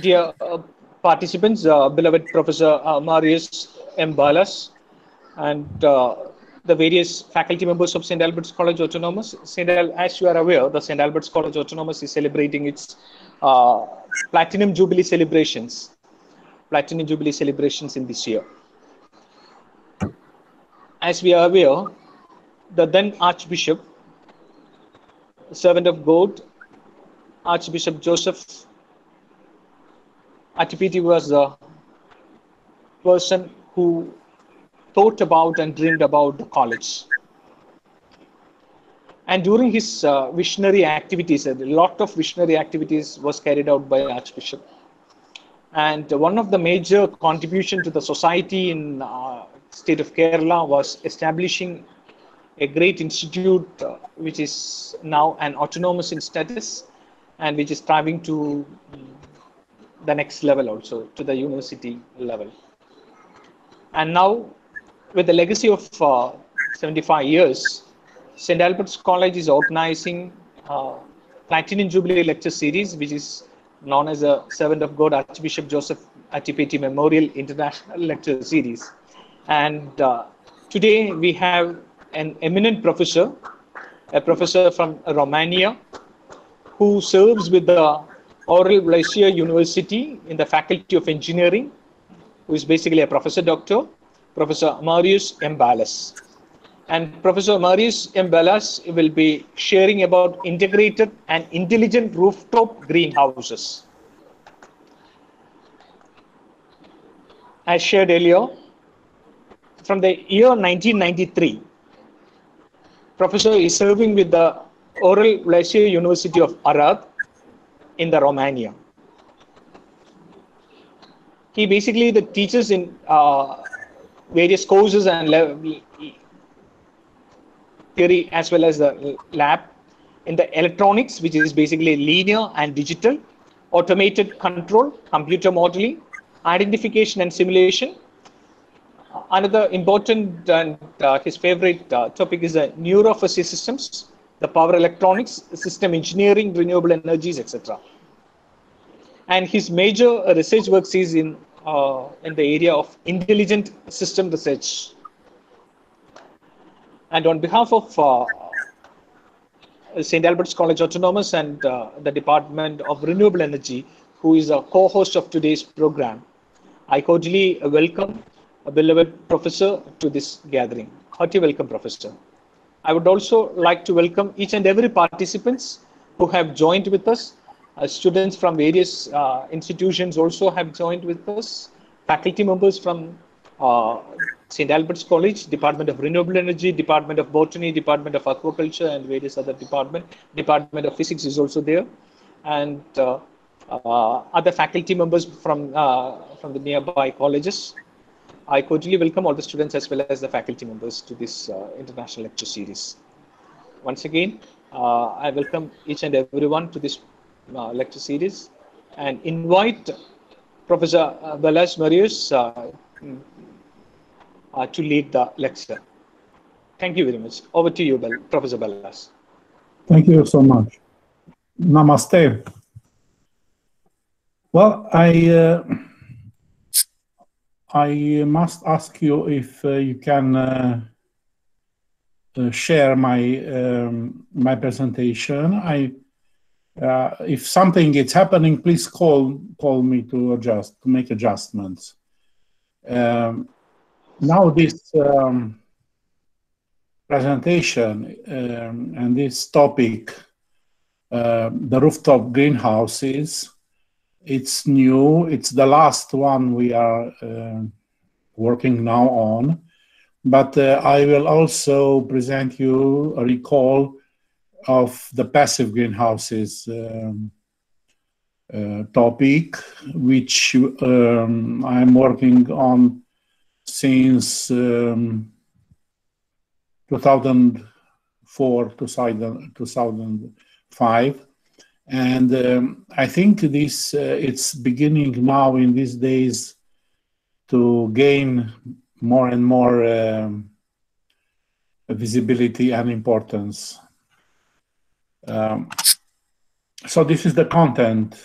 Dear participants, beloved Professor Marius M. Balas, and the various faculty members of St. Albert's College Autonomous. As you are aware, the St. Albert's College Autonomous is celebrating its uh, Platinum Jubilee celebrations. Platinum Jubilee celebrations in this year. As we are aware, the then Archbishop, servant of God, Archbishop Joseph Attipetty was the person who thought about and dreamed about the college. And during his visionary activities, a lot of visionary activities was carried out by Archbishop. And one of the major contribution to the society in state of Kerala was establishing a great institute which is now an autonomous in status and which is striving to the next level also, to the university level. And now, with the legacy of 75 years, St. Albert's College is organizing Platinum Jubilee Lecture Series, which is known as a Servant of God Archbishop Joseph Attipetty Memorial International Lecture Series. And today we have an eminent professor, a professor from Romania, who serves with the Aurel Vlaicu University in the Faculty of Engineering, who is basically a professor doctor, Professor Marius M. Balas. And Professor Marius M. Balas will be sharing about integrated and intelligent rooftop greenhouses. As shared earlier, from the year 1993, Professor is serving with the Aurel Vlaicu University of Arad in the Romania. He basically teaches in various courses and theory as well as the lab in the electronics, which is basically linear and digital, automated control, computer modeling, identification and simulation. Another important and his favorite topic is the neurophysics systems, the power electronics, system engineering, renewable energies, etc. And his major research works is in the area of intelligent system research. And on behalf of St. Albert's College Autonomous and the Department of Renewable Energy, who is a co-host of today's program, I cordially welcome a beloved professor to this gathering. Hearty welcome, Professor. I would also like to welcome each and every participants who have joined with us. Students from various institutions also have joined with us. Faculty members from St. Albert's College, Department of Renewable Energy, Department of Botany, Department of Aquaculture, and various other departments. Department of Physics is also there, and other faculty members from the nearby colleges. I cordially welcome all the students as well as the faculty members to this international lecture series. Once again, I welcome each and everyone to this lecture series and invite Professor Balas Marius to lead the lecture. Thank you very much. Over to you, Professor Balas. Thank you so much. Namaste. Well, I must ask you if you can share my presentation. If something is happening, please call me to make adjustments. Now this presentation and this topic, the rooftop greenhouses, it's new. It's the last one we are working now on, but I will also present you a recall of the passive greenhouses topic, which I'm working on since 2004, 2005. And I think this it's beginning now in these days to gain more and more visibility and importance. So this is the content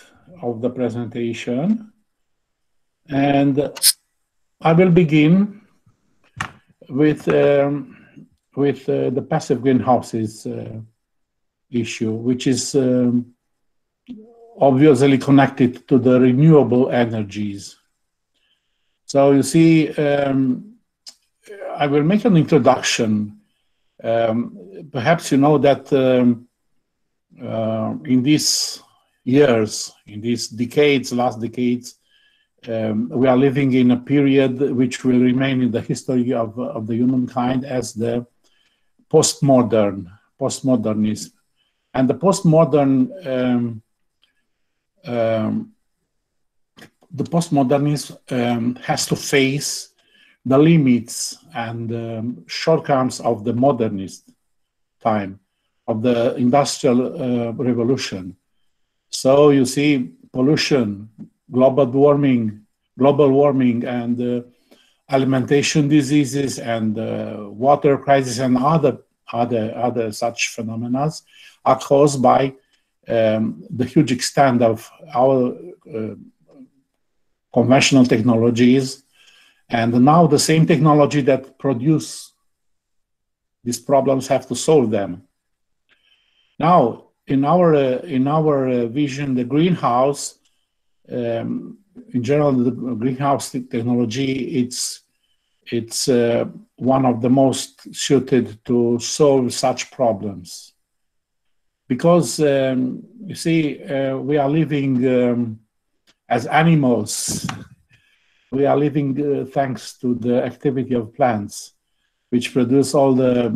of the presentation, and I will begin with the passive greenhouses issue, which is obviously connected to the renewable energies. So you see, I will make an introduction. Perhaps you know that in these years, in these decades, last decades, we are living in a period which will remain in the history of the humankind as the postmodernism. And the postmodernism has to face the limits and shortcomings of the modernist time, of the industrial revolution. So you see pollution, global warming, and alimentation diseases, and water crisis, and other such phenomena are caused by the huge extent of our conventional technologies, and now the same technology that produce these problems have to solve them. Now, in our vision, the greenhouse, in general, the greenhouse technology, it's one of the most suited to solve such problems, because you see, we are living as animals. We are living thanks to the activity of plants, which produce all the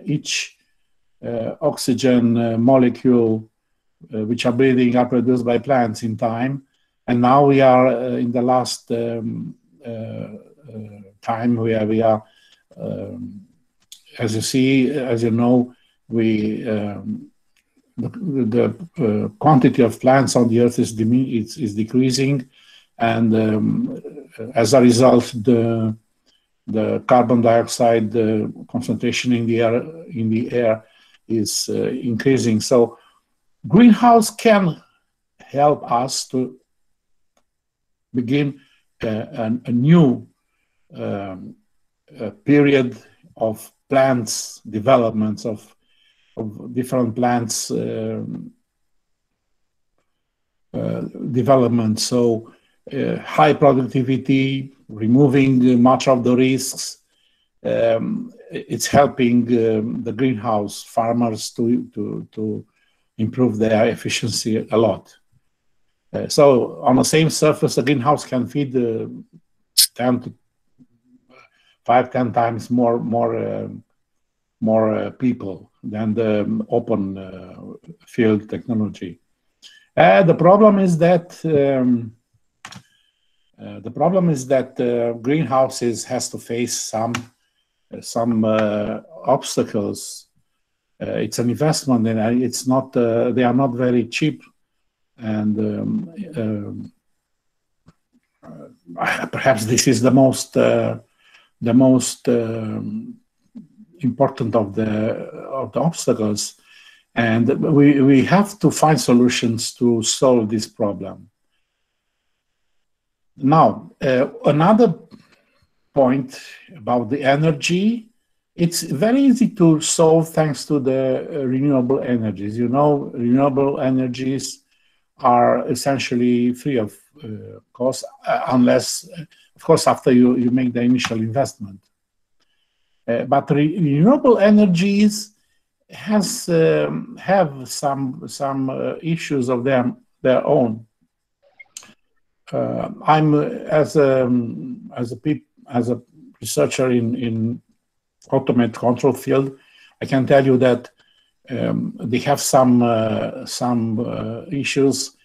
each oxygen molecule which are breathing are produced by plants in time. And now we are in the last time where we are, as you see, as you know, the quantity of plants on the earth is decreasing, and as a result, the carbon dioxide concentration in the air is increasing. So greenhouse can help us to begin a new period of plants developments, of different plants development. So high productivity, removing much of the risks. It's helping the greenhouse farmers to improve their efficiency a lot. So on the same surface, a greenhouse can feed 10 times more people than the open field technology. The problem is that greenhouses has to face some obstacles. It's an investment, and it's not. They are not very cheap, and perhaps this is the most important of the obstacles, and we have to find solutions to solve this problem. Now, another point about the energy, it's very easy to solve thanks to the renewable energies. You know, renewable energies are essentially free of cost, unless, of course, after you make the initial investment. But renewable energies have some issues of their own. I'm as a researcher in automated control field, I can tell you that they have some issues.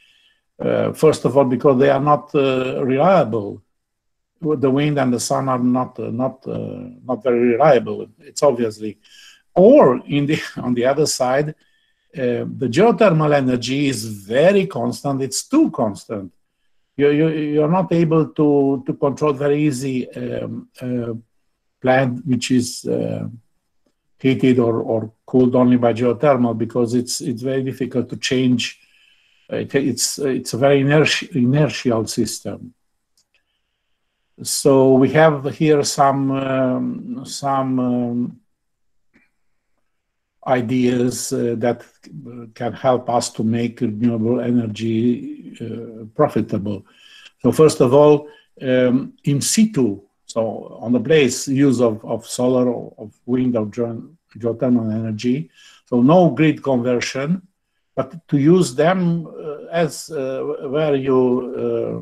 First of all, because they are not reliable. The wind and the sun are not very reliable. It's obviously, or on the other side, the geothermal energy is very constant. It's too constant. You're not able to control very easy plant which is heated or cooled only by geothermal, because it's very difficult to change It's a very inertial system. So we have here some ideas that can help us to make renewable energy profitable. So first of all, in situ, so on the place, use of solar, of wind, of geothermal energy. So no grid conversion, but to use them as where you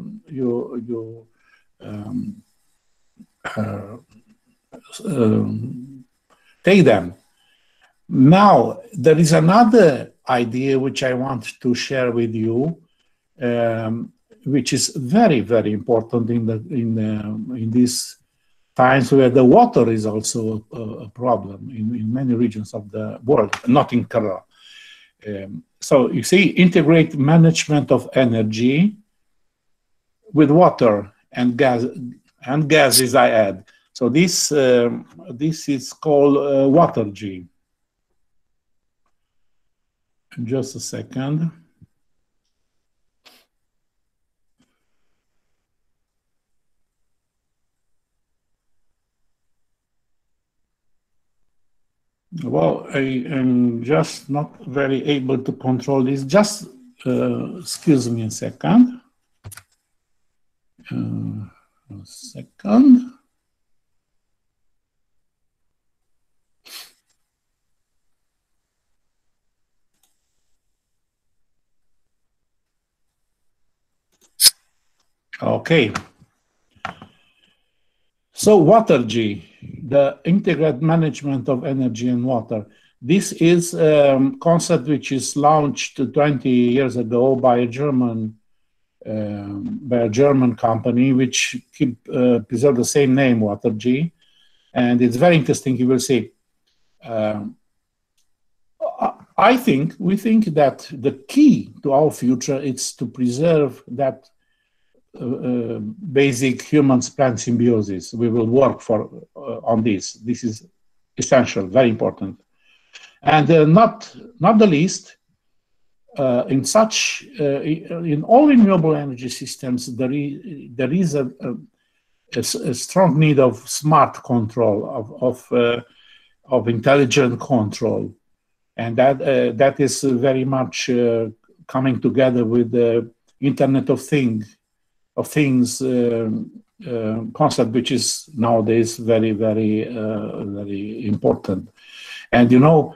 take them. Now, there is another idea which I want to share with you, which is very, very important in these times where the water is also a problem in many regions of the world, not in Kerala. So you see, integrate management of energy with water and gases I add. So this is called Watergy. Just a second. Well, I am just not very able to control this. Just excuse me a second. A second. Okay. So Watergy, the integrated management of energy and water. This is a concept which is launched 20 years ago by a German company which preserve the same name, Watergy, and it's very interesting. You will see. We think that the key to our future is to preserve that basic human-plant symbiosis. We will work on this. This is essential, very important, and not the least. In all renewable energy systems, there is a strong need of smart control, of intelligent control, and that is very much coming together with the Internet of Things concept, which is nowadays very, very, very important. And you know,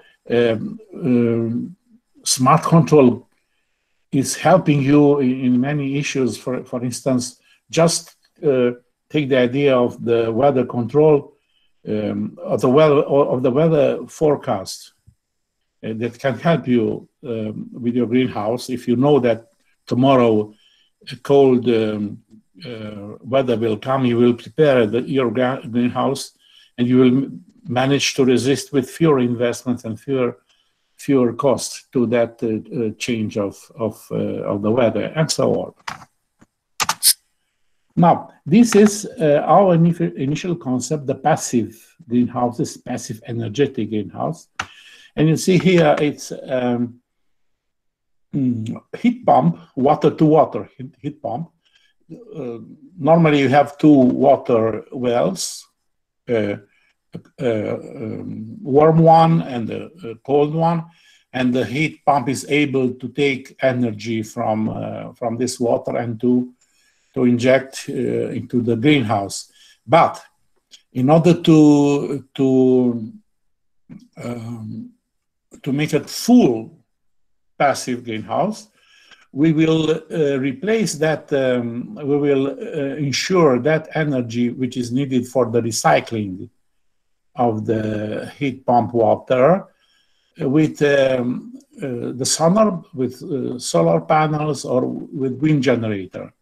smart control is helping you in many issues. For instance, just take the idea of the weather control, of the weather forecast that can help you with your greenhouse. If you know that tomorrow a cold weather will come, you will prepare your greenhouse, and you will manage to resist with fewer investments and fewer costs to that change of the weather, and so on. Now, this is our initial concept, the passive greenhouses, passive energetic greenhouse. And you see here it's heat pump, water to water heat pump. Normally you have two water wells, warm one and a cold one, and the heat pump is able to take energy from this water and to inject into the greenhouse. But in order to make it full passive greenhouse, we will replace that, we will ensure that energy which is needed for the recycling of the heat pump water with the solar panels or with wind generator.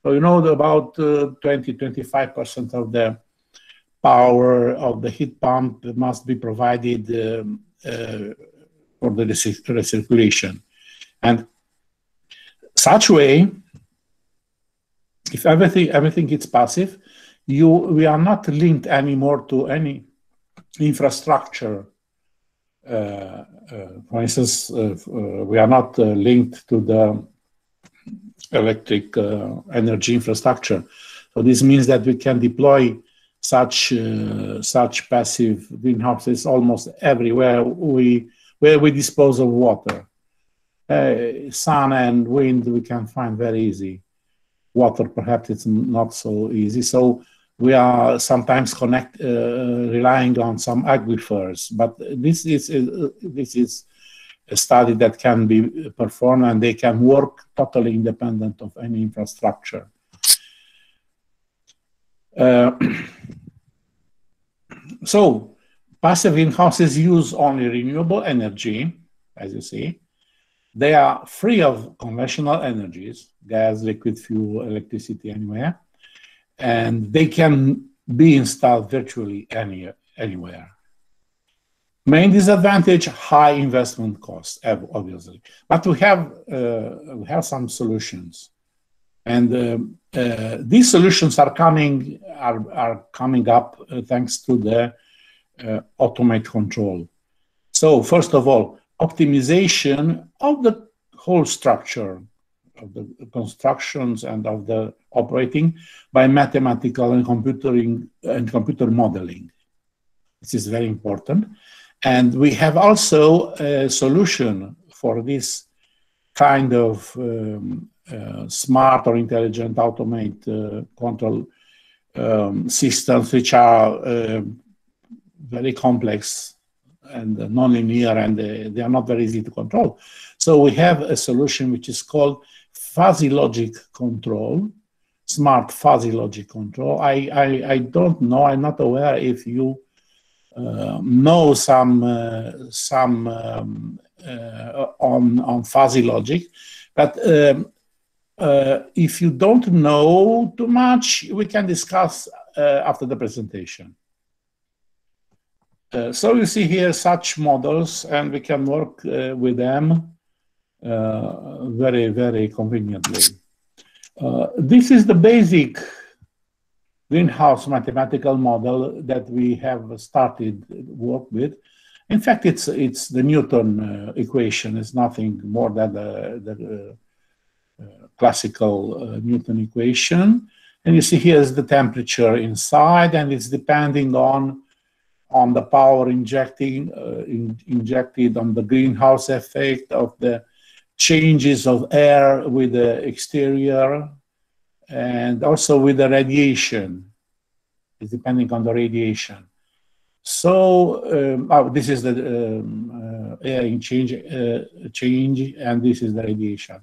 So you know about 20–25% of the power of the heat pump must be provided for the recirculation. And such way, if everything is passive, we are not linked anymore to any infrastructure. For instance, we are not linked to the electric energy infrastructure. So this means that we can deploy such passive greenhouses almost everywhere where we dispose of water. Sun and wind we can find very easy. Water perhaps it's not so easy. So we are sometimes relying on some aquifers, but this is a study that can be performed, and they can work totally independent of any infrastructure. So passive greenhouses use only renewable energy, as you see. They are free of conventional energies, gas, liquid fuel, electricity, anywhere, and they can be installed virtually anywhere. Main disadvantage, high investment costs, obviously. But we have some solutions, and these solutions are coming up thanks to the automate control. So first of all, optimization of the whole structure of the constructions and of the operating by mathematical and computer modeling. This is very important. And we have also a solution for this kind of smart or intelligent automate control systems, which are very complex and nonlinear, and they are not very easy to control. So we have a solution which is called fuzzy logic control, smart fuzzy logic control. I don't know, I'm not aware if you know some on fuzzy logic, but if you don't know too much, we can discuss after the presentation. So you see here such models, and we can work with them very, very conveniently. This is the basic greenhouse mathematical model that we have started work with. In fact, it's the Newton equation. It's nothing more than the classical Newton equation. And you see here is the temperature inside, and it's depending on the power injected on the greenhouse effect of the changes of air with the exterior, and also with the radiation. It's depending on the radiation. So this is the air change, and this is the radiation.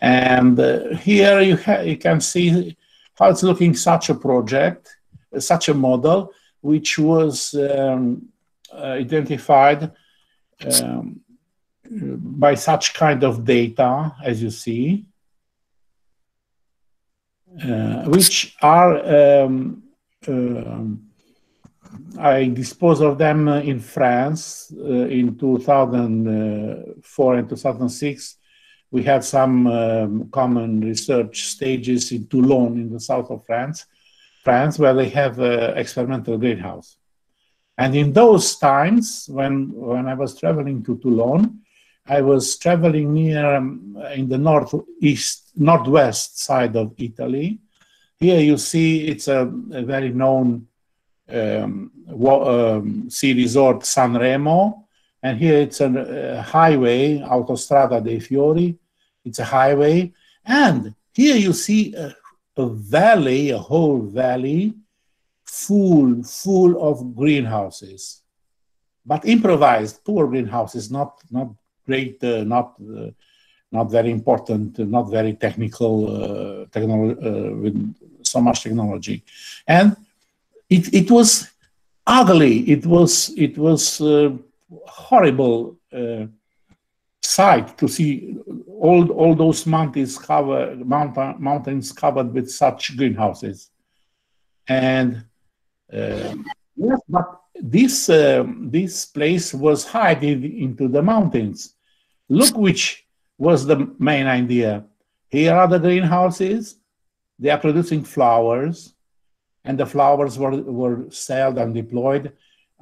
And here you can see how it's looking, such a project, such a model, which was identified by such kind of data, as you see, which are, I dispose of them in France in 2004 and 2006. We had some common research stages in Toulon in the south of France, where they have experimental greenhouse. And in those times, when I was traveling to Toulon, I was traveling near in the northwest side of Italy. Here you see it's a very known sea resort, Sanremo, and here it's a highway, Autostrada dei Fiori. It's a highway, and here you see a valley, a whole valley, full of greenhouses, but improvised, poor greenhouses, not great, not very important, not very technical, with so much technology, and it was ugly. It was horrible sight to see all those mountains covered with such greenhouses. And yes, but this place was hiding into the mountains. Look, which was the main idea. Here are the greenhouses. They are producing flowers, and the flowers were sold and deployed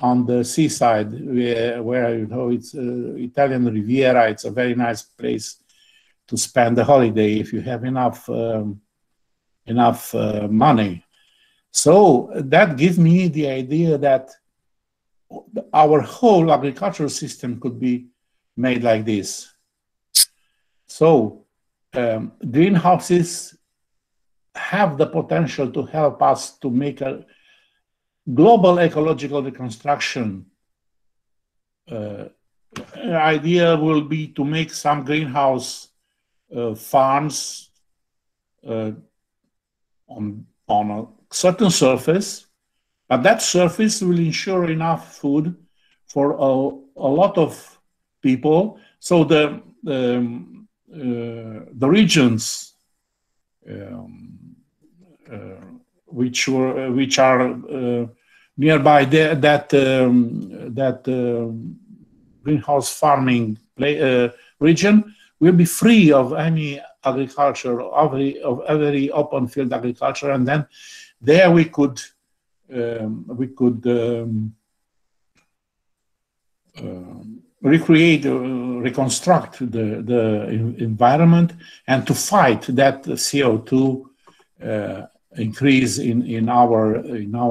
on the seaside, where you know it's Italian Riviera. It's a very nice place spend the holiday if you have enough money. So that gives me the idea that our whole agricultural system could be made like this. So greenhouses have the potential to help us to make a global ecological reconstruction. Idea will be to make some greenhouse farms on a certain surface, but that surface will ensure enough food for a lot of people. So the regions which are nearby that greenhouse farming region will be free of any agriculture, of every open field agriculture, and then there we could recreate, reconstruct the environment, and to fight that CO2 increase in our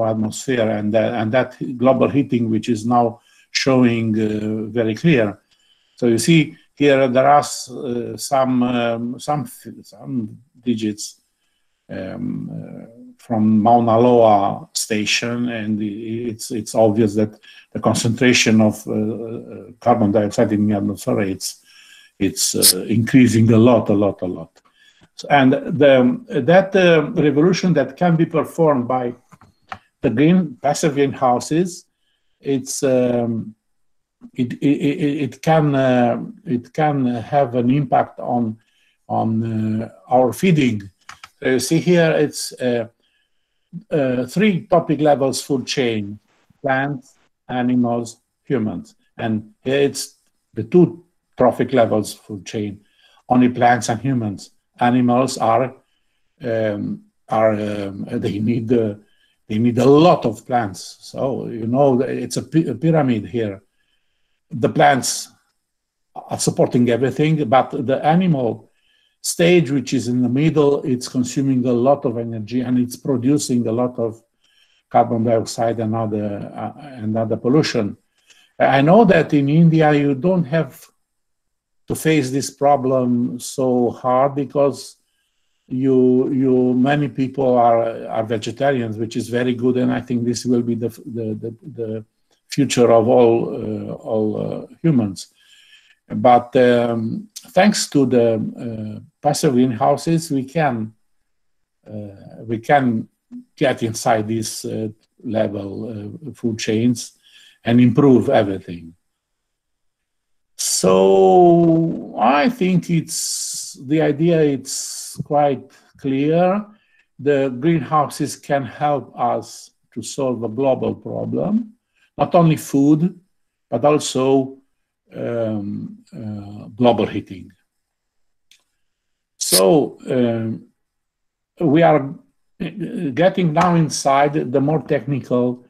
atmosphere, and that global heating, which is now showing very clear. So you see here there are some digits from Mauna Loa station, and it's obvious that the concentration of carbon dioxide in the atmosphere it's increasing a lot. And that revolution that can be performed by the passive greenhouses, it can have an impact on our feeding. You see here it's 3 topic levels food chain: plants, animals, humans. And here it's the 2 trophic levels food chain: only plants and humans. Animals they need a lot of plants. So you know it's a pyramid here. The plants are supporting everything, but the animal stage, which is in the middle, it's consuming a lot of energy, and it's producing a lot of carbon dioxide and other pollution. I know that in India you don't have to face this problem so hard, because many people are vegetarians, which is very good, and I think this will be the future of all humans. But thanks to the passive greenhouses, we can get inside this level food chains and improve everything. So I think the idea it's quite clear. The greenhouses can help us to solve a global problem, not only food, but also global heating. So we are getting now inside the more technical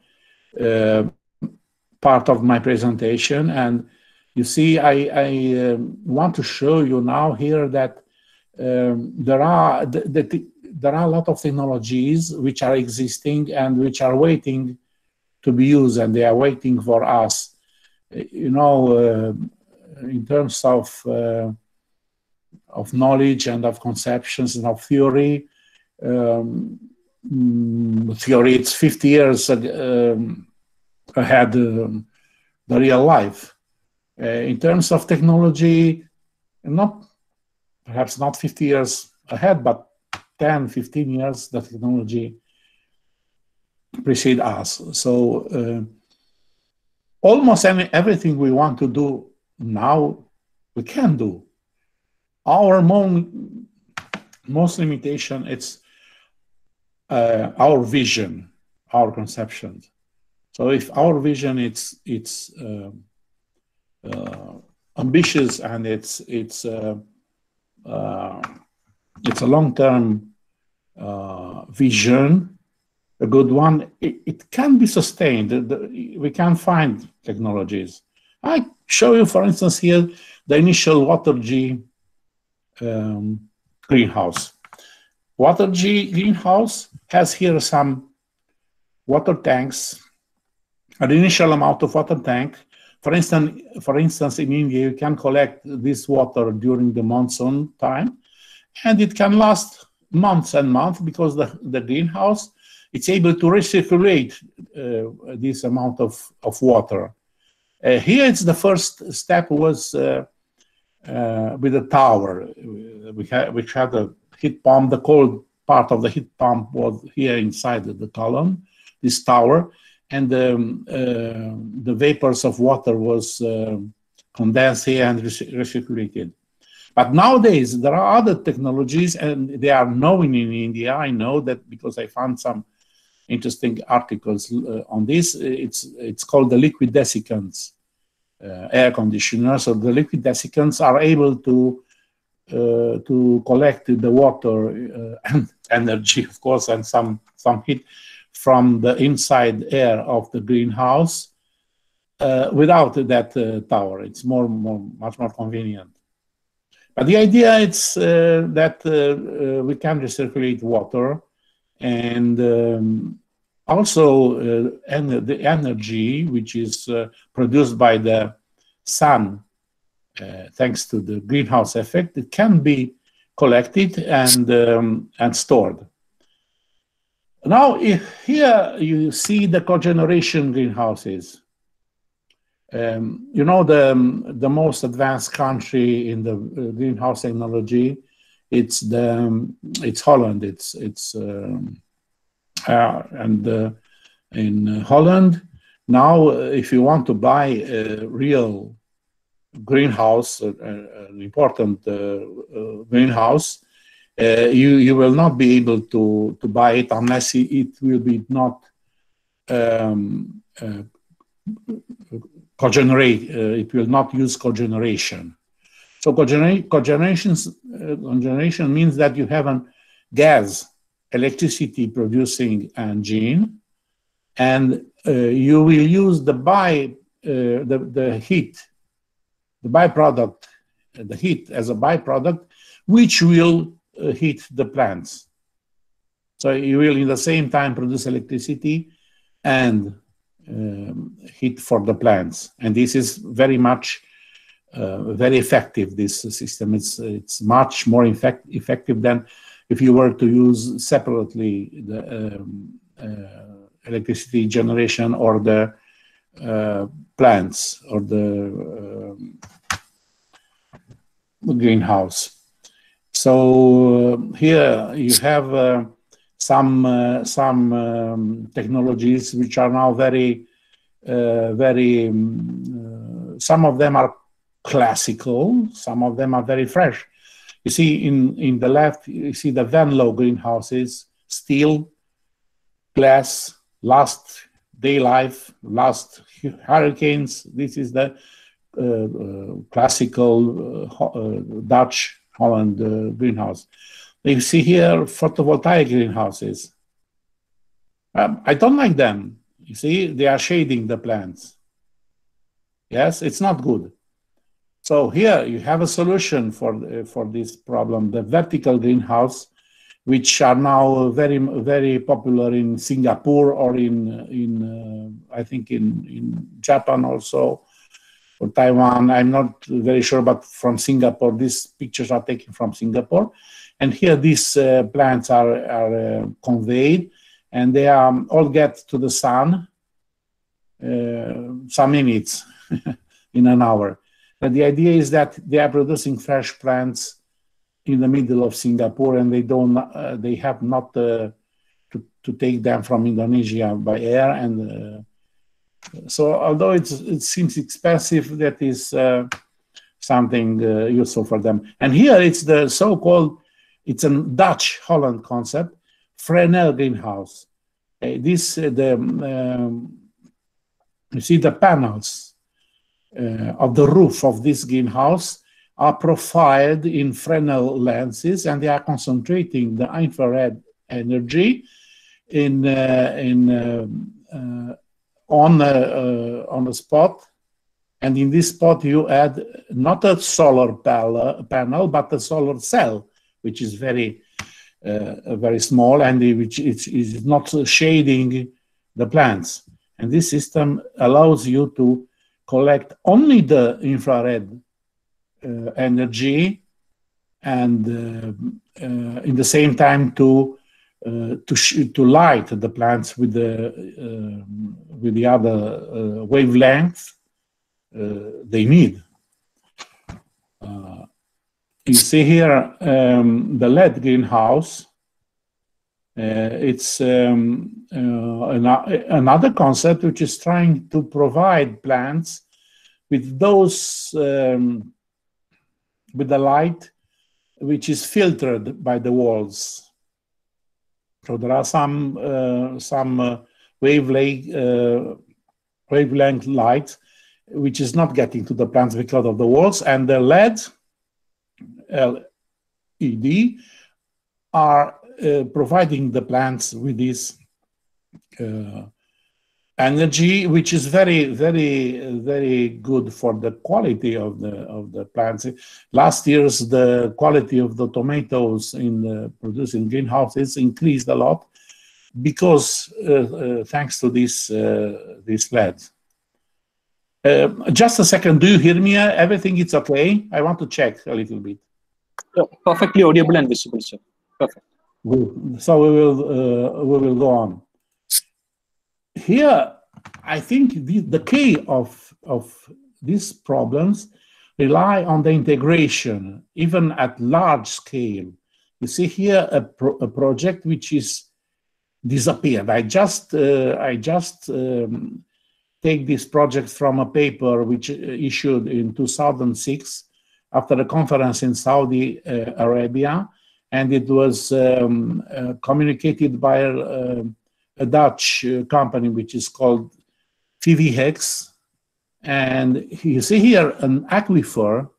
part of my presentation, and you see, I want to show you now here that there are a lot of technologies which are existing and which are waiting to be used, and they are waiting for us. You know, in terms of knowledge and of conceptions and of theory, it's 50 years ahead the real life. In terms of technology, perhaps not 50 years ahead, but 10, 15 years, the technology precedes us. So almost everything we want to do now, we can do. Our most limitation, it's our vision, our conceptions. So if our vision it's ambitious and it's a long-term vision, a good one, it can be sustained. We can find technologies. I show you, for instance, here the initial water-G greenhouse. Water greenhouse has here some water tanks, an initial amount of water tank. For instance, in India, you can collect this water during the monsoon time, and it can last months and months because the greenhouse, it's able to recirculate this amount of water. Here, it's the first step was with a tower, which had a heat pump. The cold part of the heat pump was here inside the column, this tower, and the vapors of water was condensed here and recirculated. But nowadays, there are other technologies, and they are known in India. I know that because I found some interesting articles on this. It's called the liquid desiccants air conditioner. So the liquid desiccants are able to collect the water and energy, of course, and some heat from the inside air of the greenhouse without that tower. It's much more convenient. But the idea is that we can recirculate water, and also the energy which is produced by the sun, thanks to the greenhouse effect, it can be collected and stored. Now, here you see the cogeneration greenhouses. You know, the most advanced country in the greenhouse technology, it's Holland. In Holland now, if you want to buy a real greenhouse, an important greenhouse, you will not be able to buy it unless it will be not cogenerate. It will not use cogeneration. So cogeneration means that you have a gas electricity producing engine, and you will use the heat, the byproduct, the heat as a byproduct, which will heat the plants. So you will, in the same time, produce electricity and heat for the plants. And this is very much very effective. This system, it's much more effective than if you were to use separately the electricity generation or the plants or the greenhouse. So here you have some technologies which are now very some of them are classical, some of them are very fresh. You see in the left, you see the Venlo greenhouses, steel, glass, last day life, last hurricanes. This is the classical Dutch Holland greenhouse. You see here photovoltaic greenhouses. I don't like them. You see, they are shading the plants. Yes, it's not good. So here you have a solution for this problem, the vertical greenhouse, which are now very popular in Singapore or in I think in Japan also, or Taiwan. I'm not very sure, but from Singapore, these pictures are taken from Singapore. And here these plants are conveyed, and they all get to the sun some minutes in an hour. But the idea is that they are producing fresh plants in the middle of Singapore, and they have not to take them from Indonesia by air. And so, although it seems expensive, that is something useful for them. And here it's the so-called, it's a Dutch Holland concept, Fresnel greenhouse. You see the panels of the roof of this greenhouse are profiled in Fresnel lenses, and they are concentrating the infrared energy on the spot And in this pot, you add not a solar panel, but a solar cell, which is very small and which is not shading the plants. And this system allows you to collect only the infrared energy, and in the same time to light the plants with the other wavelength they need. You see here the LED greenhouse. It's another concept which is trying to provide plants with those with the light which is filtered by the walls. So there are some wavelength light which is not getting to the plants because of the walls, and the LED are providing the plants with this energy, which is very good for the quality of the plants. Last year's the quality of the tomatoes in the producing greenhouses increased a lot because thanks to this LED. Just a second, do you hear me? Everything is okay? I want to check a little bit. Perfectly audible and visible, sir. Perfect. Good. So we will go on. Here, I think the key of these problems rely on the integration, even at large scale. You see here a project which is disappeared. I just take this project from a paper which issued in 2006 after a conference in Saudi Arabia, and it was communicated by a Dutch company which is called VVHEX. And you see here an aquifer,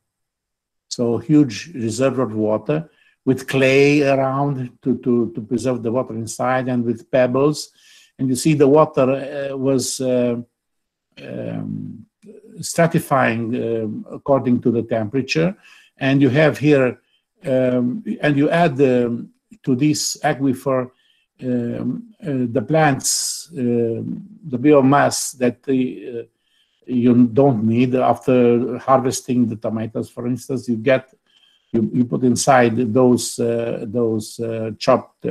so huge reservoir of water with clay around to preserve the water inside, and with pebbles. And you see the water was stratifying according to the temperature. And you have here, and you add to this aquifer the plants, the biomass that you don't need after harvesting the tomatoes. For instance, you put inside those chopped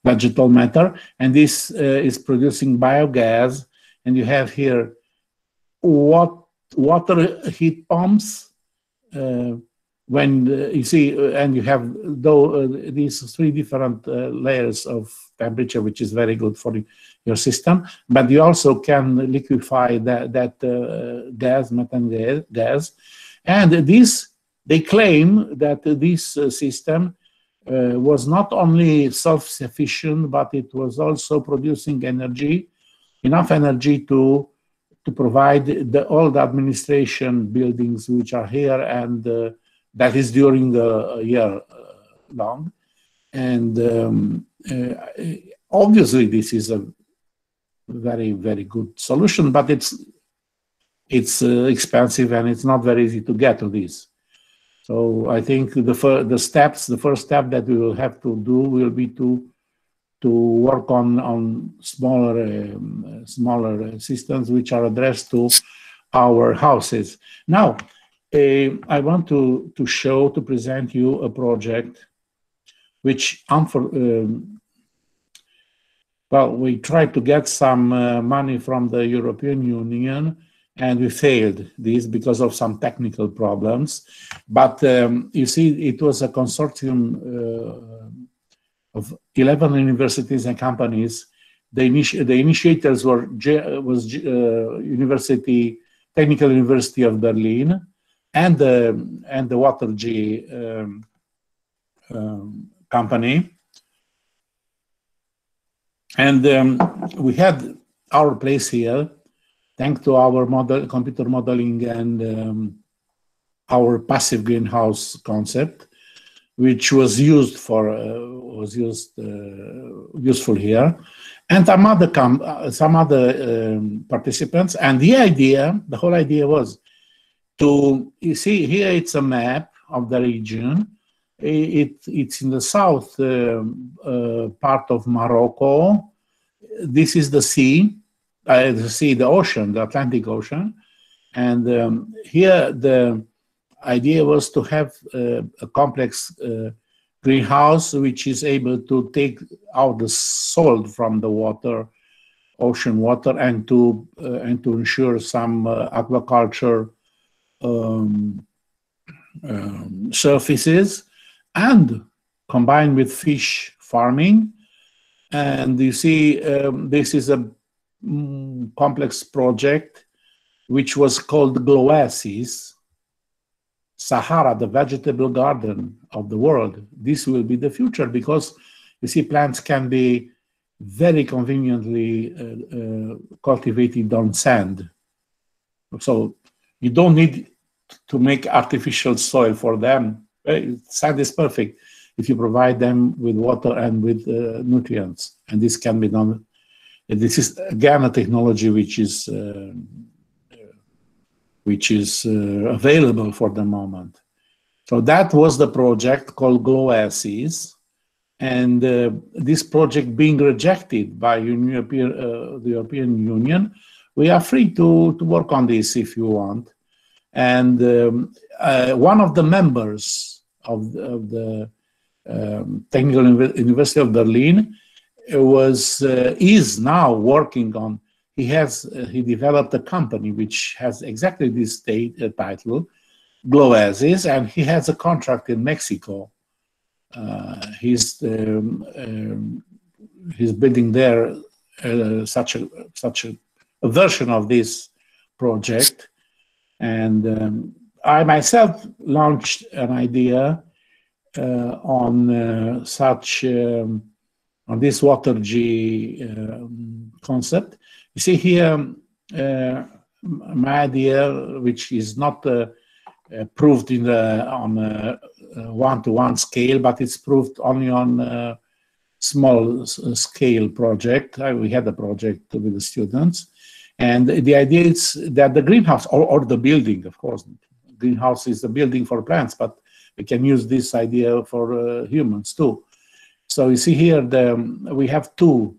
vegetal matter, and this is producing biogas. And you have here water heat pumps. When you see, and you have these three different layers of temperature, which is very good for your system. But you also can liquefy that gas, methane gas. And they claim that this system was not only self-sufficient, but it was also producing energy, enough energy to provide all the administration buildings which are here, and that is during a year long. And obviously this is a very, very good solution, but it's expensive, and it's not very easy to get to this. So I think the first step that we will have to do will be to work on smaller systems which are addressed to our houses. Now, I want to present you a project which, well, we tried to get some money from the European Union, and we failed this because of some technical problems. But you see, it was a consortium of 11 universities and companies. The initiators was Technical University of Berlin, and the Watergy company. And we had our place here, thanks to our computer modeling and our passive greenhouse concept, which was useful here. and some other participants. And the whole idea was to, you see here it's a map of the region. It's in the south part of Morocco. This is the sea, the ocean, the Atlantic Ocean. And here the idea was to have a complex greenhouse which is able to take out the salt from the water, ocean water, and to ensure some aquaculture surfaces, and combined with fish farming. And you see, this is a complex project which was called GLOASIS, Sahara, the vegetable garden of the world. This will be the future, because you see, plants can be very conveniently cultivated on sand. So you don't need to make artificial soil for them. Sand is perfect if you provide them with water and with nutrients, and this can be done. This is again a technology which is available for the moment. So that was the project called GLOASIS, and this project being rejected by the European Union, we are free to work on this if you want. And one of the members of the Technical University of Berlin is now working on. He developed a company which has exactly this title, GLOASIS, and he has a contract in Mexico. He's building there such a version of this project. And I myself launched an idea on this water G concept. You see here my idea, which is not proved on a one-to-one scale, but it's proved only on a small scale project. We had a project with the students. And the idea is that the greenhouse, or the building, of course, greenhouse is the building for plants, but we can use this idea for humans too. So you see here, we have two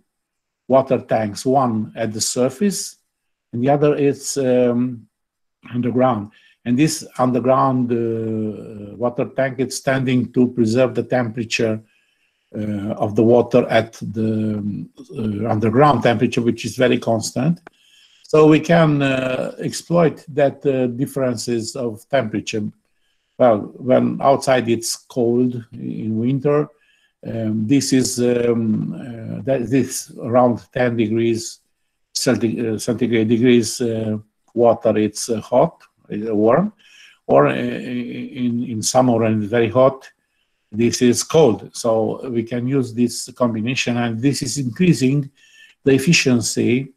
water tanks, one at the surface, and the other is underground. And this underground water tank is standing to preserve the temperature of the water at the underground temperature, which is very constant. So we can exploit that differences of temperature. Well, when outside it's cold in winter, this is around 10 degrees centigrade degrees water. It's hot, warm, or in summer when it's very hot, this is cold. So we can use this combination, and this is increasing the efficiency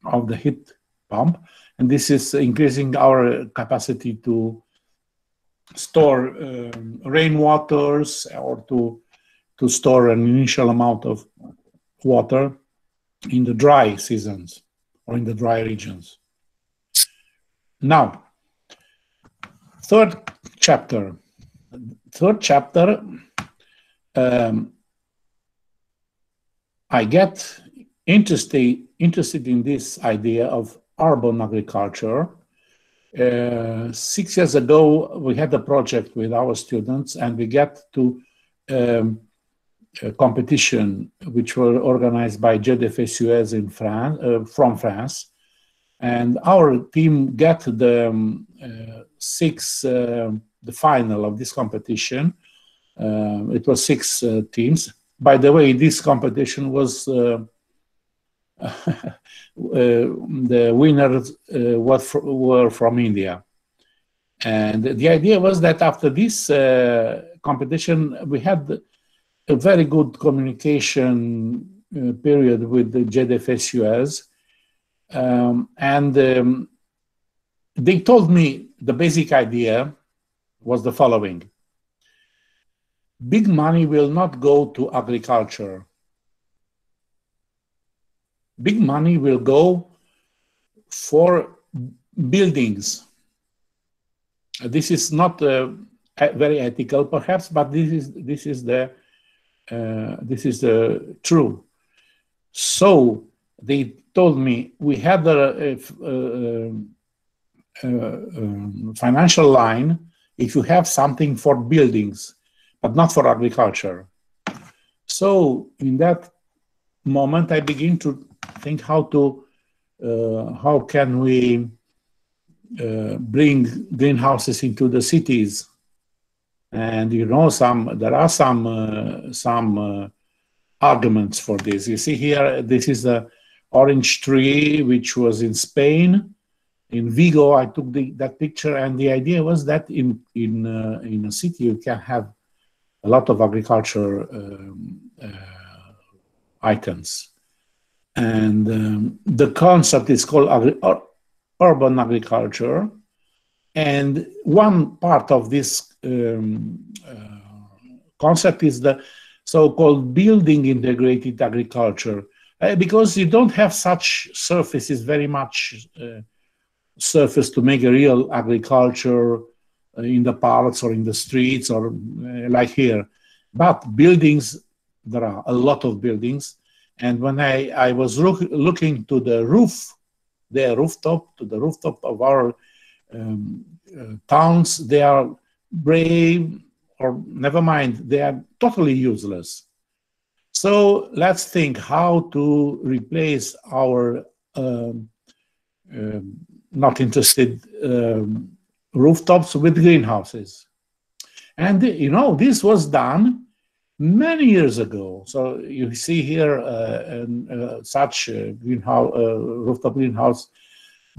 of the heat pump, and this is increasing our capacity to store rainwaters, or to store an initial amount of water in the dry seasons or in the dry regions. Now, third chapter. I get interested in this idea of urban agriculture. 6 years ago, we had a project with our students, and we get to a competition which were organized by GDF in France, from France, and our team got the final of this competition. It was 6 teams. By the way, this competition was the winners were from India. And the idea was that after this competition, we had a very good communication period with the GDF. And they told me the basic idea was the following: big money will not go to agriculture. big money will go for buildings. This is not very ethical, perhaps, but this is the true. So they told me we had a financial line if you have something for buildings, but not for agriculture. So in that moment, I begin to think how can we bring greenhouses into the cities. And you know, there are some arguments for this. You see here, this is the orange tree which was in Spain, in Vigo. I took that picture, and the idea was that in a city you can have a lot of agriculture icons, and the concept is called urban agriculture. And one part of this concept is the so-called building integrated agriculture, because you don't have such surfaces, very much surface to make a real agriculture in the parks or in the streets or like here. But buildings, there are a lot of buildings. And when I was looking to the rooftop of our towns, they are brave, or never mind, they are totally useless. So let's think how to replace our not interested rooftops with greenhouses. And you know, this was done many years ago. So you see here such rooftop greenhouse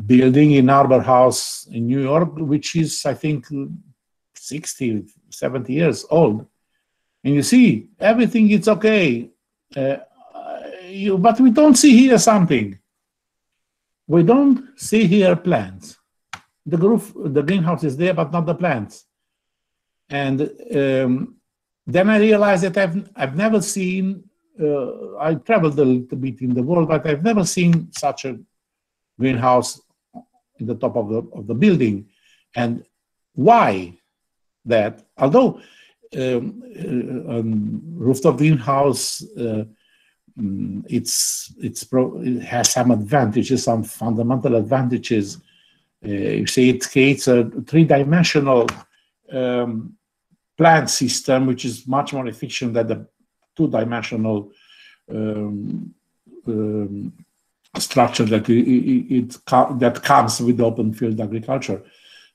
building in Arbor House in New York, which is, I think, 60, 70 years old. And you see, everything is okay. But we don't see here something. We don't see here plants. The greenhouse is there, but not the plants. And then I realized that I've never seen, I traveled a little bit in the world, but I've never seen such a greenhouse in the top of the building. And why that? Although rooftop greenhouse, it has some advantages, some fundamental advantages. You see, it creates a three-dimensional plant system, which is much more efficient than the two-dimensional structure that comes with open field agriculture.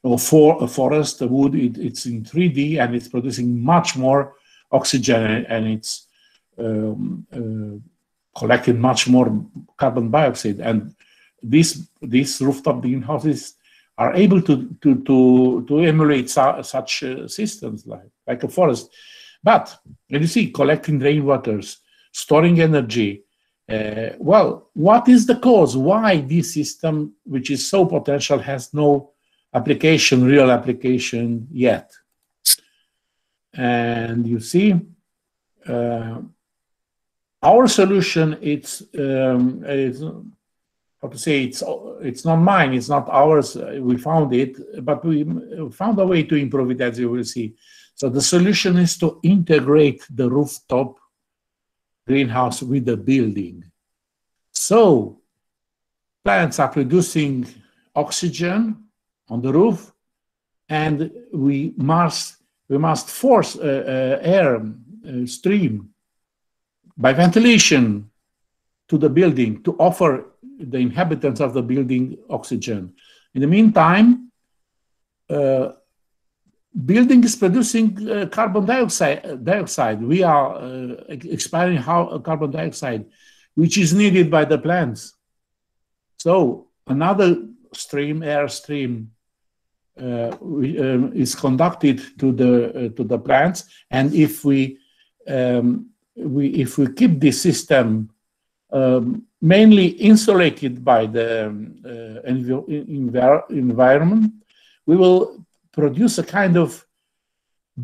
Or for a forest, the wood, it's in 3D and it's producing much more oxygen, and it's collecting much more carbon dioxide. And these rooftop greenhouses are able to emulate such systems like a forest. But you see, collecting rainwaters, storing energy. Well, what is the cause? Why this system, which is so potential, has no real application yet? And you see, our solution, it's how to say, it's not mine, it's not ours. We found it, but we found a way to improve it, as you will see. So the solution is to integrate the rooftop greenhouse with the building. So plants are producing oxygen on the roof, and we must force air stream by ventilation to the building to offer the inhabitants of the building oxygen. In the meantime, building is producing carbon dioxide. We are expiring carbon dioxide, which is needed by the plants. So another stream, air stream, is conducted to the plants, and if we keep this system mainly insulated by the environment, we will produce a kind of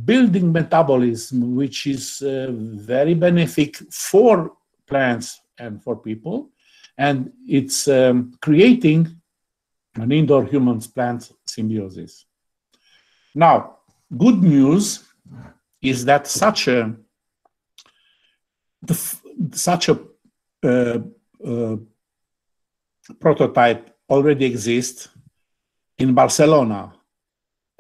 building metabolism, which is very beneficial for plants and for people. and it's creating an indoor humans-plant symbiosis. Now, good news is that such a prototype already exists in Barcelona,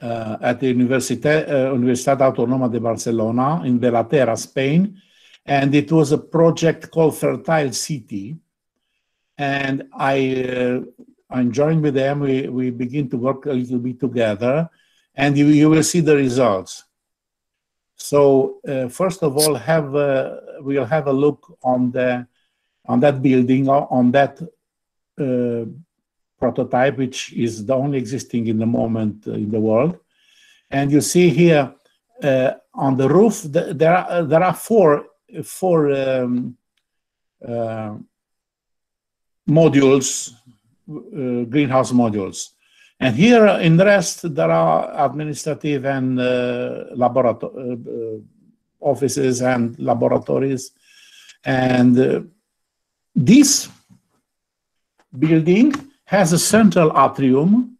at the Universitat Autónoma de Barcelona in Belatera, Spain, and it was a project called Fertile City. And I joined with them. We begin to work a little bit together, and you will see the results. So first of all, we'll have a look on that building, on that prototype, which is the only existing in the moment in the world. And you see here on the roof there are four modules, greenhouse modules. And here in the rest, there are administrative and offices and laboratories. And this building has a central atrium.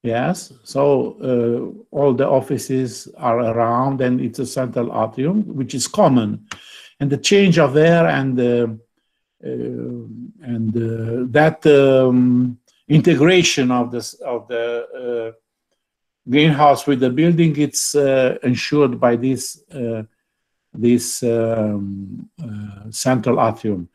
Yes, so all the offices are around, and it's a central atrium, which is common. And the change of air and that integration of the greenhouse with the building, it's ensured by this central atrium.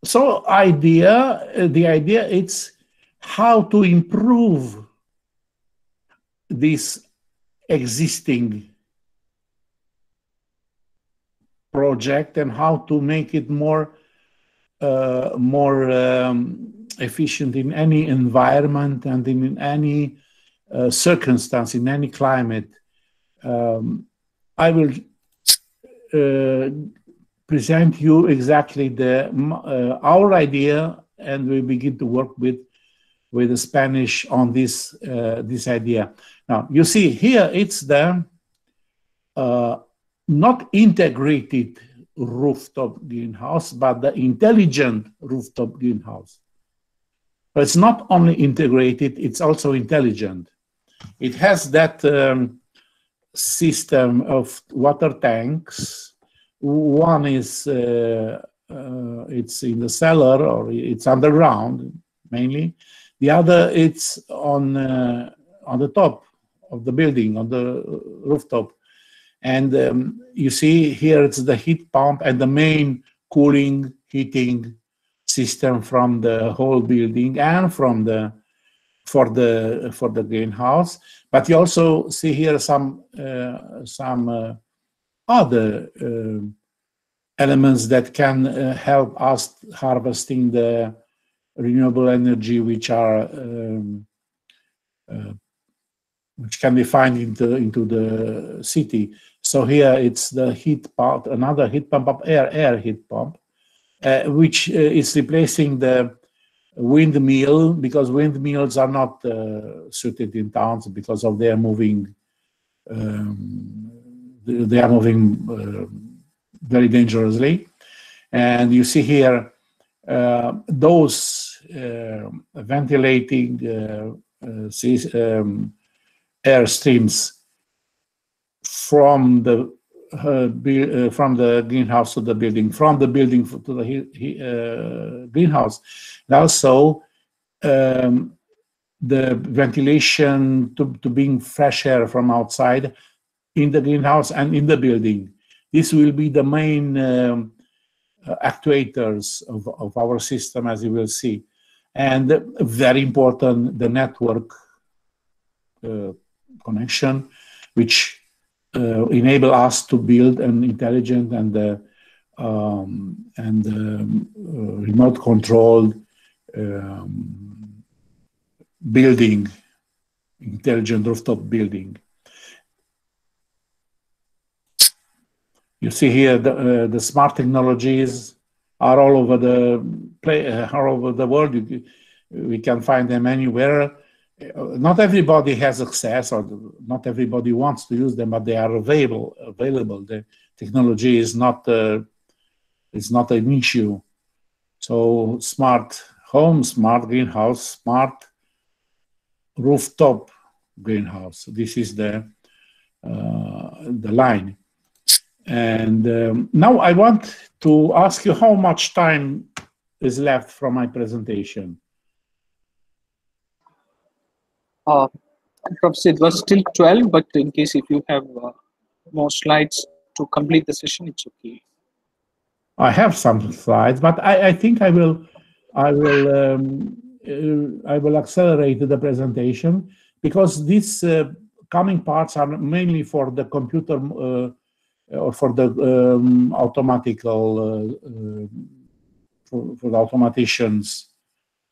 So the idea is how to improve this existing project and how to make it more efficient in any environment and in any circumstance, in any climate. I will present you exactly our idea, and we begin to work with the Spanish on this idea. Now you see here it's the not integrated rooftop greenhouse, but the intelligent rooftop greenhouse. But it's not only integrated, it's also intelligent. It has that system of water tanks. One is it's in the cellar, or it's underground mainly. The other it's on the top of the building, on the rooftop. And you see here it's the heat pump and the main cooling, heating system from the whole building and from for the greenhouse. But you also see here some other elements that can help us harvesting the renewable energy, which can be found into the city. So here it's the heat pump, another heat pump of air heat pump, which is replacing the windmill, because windmills are not suited in towns because of their moving. They are moving very dangerously, and you see here those ventilating air streams from the greenhouse to the building, from the building to the greenhouse, and also the ventilation to bring fresh air from outside in the greenhouse and in the building. This will be the main actuators of our system, as you will see. And very important, the network connection, which enable us to build an intelligent and remote controlled building, intelligent rooftop building. You see here the smart technologies are all over the world. We can find them anywhere. Not everybody has access, or not everybody wants to use them, but they are available. The technology is not an issue. So smart home, smart greenhouse, smart rooftop greenhouse. This is the line. And now I want to ask you how much time is left from my presentation. Professor, it was still 12, but in case if you have more slides to complete the session, it's okay. I have some slides, but I think I will accelerate the presentation because these coming parts are mainly for the computer or for the for the automaticians,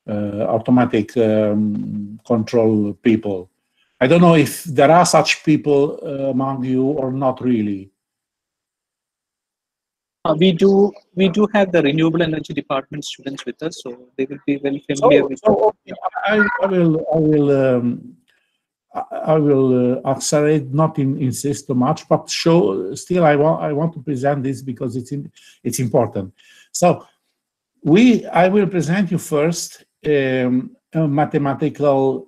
automatic control people. I don't know if there are such people among you or not really. We do have the renewable energy department students with us, so they will be very familiar with. So I will accelerate, not insist too much, but show. Still, I want to present this because it's important. So I will present you first a mathematical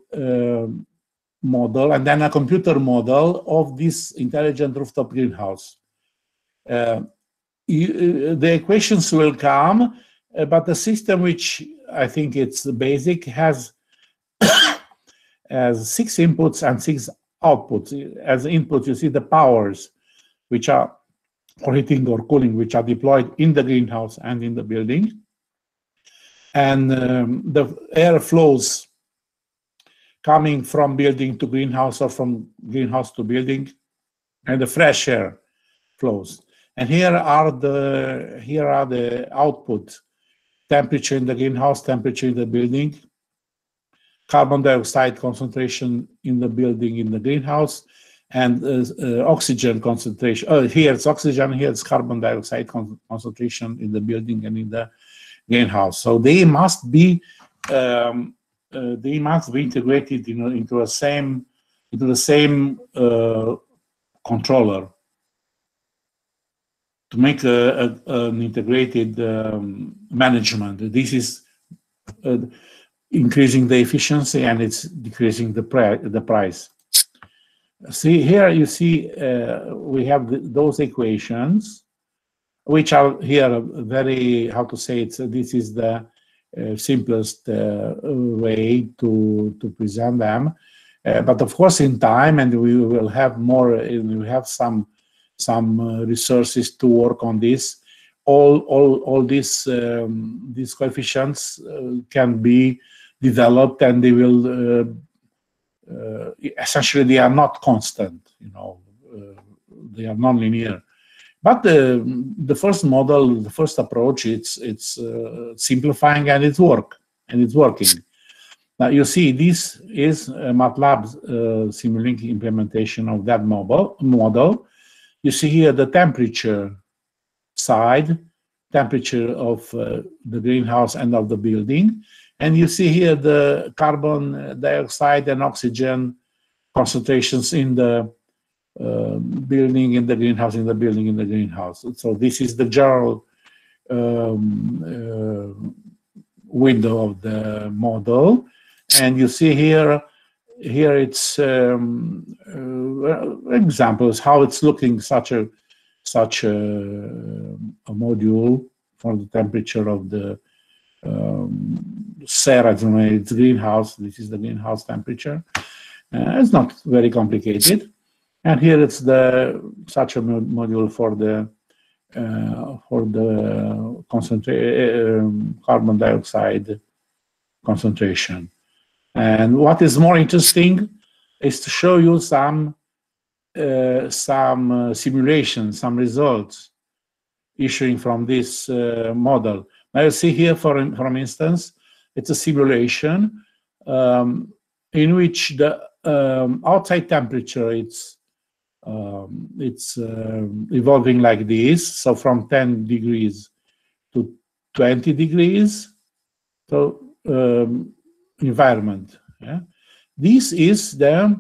model and then a computer model of this intelligent rooftop greenhouse. The equations will come, but the system, which I think it's basic, has 6 inputs and 6 outputs. As inputs, you see the powers, which are for heating or cooling, which are deployed in the greenhouse and in the building. And the air flows coming from building to greenhouse or from greenhouse to building, and the fresh air flows. And here are the output: temperature in the greenhouse, temperature in the building, carbon dioxide concentration in the building, in the greenhouse, and oxygen concentration. Here it's oxygen, here it's carbon dioxide concentration in the building and in the greenhouse. So they must be integrated into the same controller to make an integrated management. This is increasing the efficiency and it's decreasing the price. See here, you see we have those equations, which are here very, how to say it, this is the simplest way to present them. But of course in time, and we will have more, we have some resources to work on this. All these coefficients can be developed, and they will essentially, they are not constant, they are non-linear. But the first model, the first approach, it's simplifying and it's working. Now you see, this is a MATLAB Simulink implementation of that model. You see here the temperature side, temperature of the greenhouse and of the building. And you see here the carbon dioxide and oxygen concentrations in the building, in the greenhouse, in the building, in the greenhouse. So this is the general window of the model. And you see here it's examples how it's looking, such a module for the temperature of the it's greenhouse. This is the greenhouse temperature. It's not very complicated. And here it's such a module for the carbon dioxide concentration. And what is more interesting is to show you some simulations, some results issuing from this model. Now you see here, for instance, it's a simulation in which the outside temperature it's evolving like this, so from 10 degrees to 20 degrees. So environment. Yeah? This is the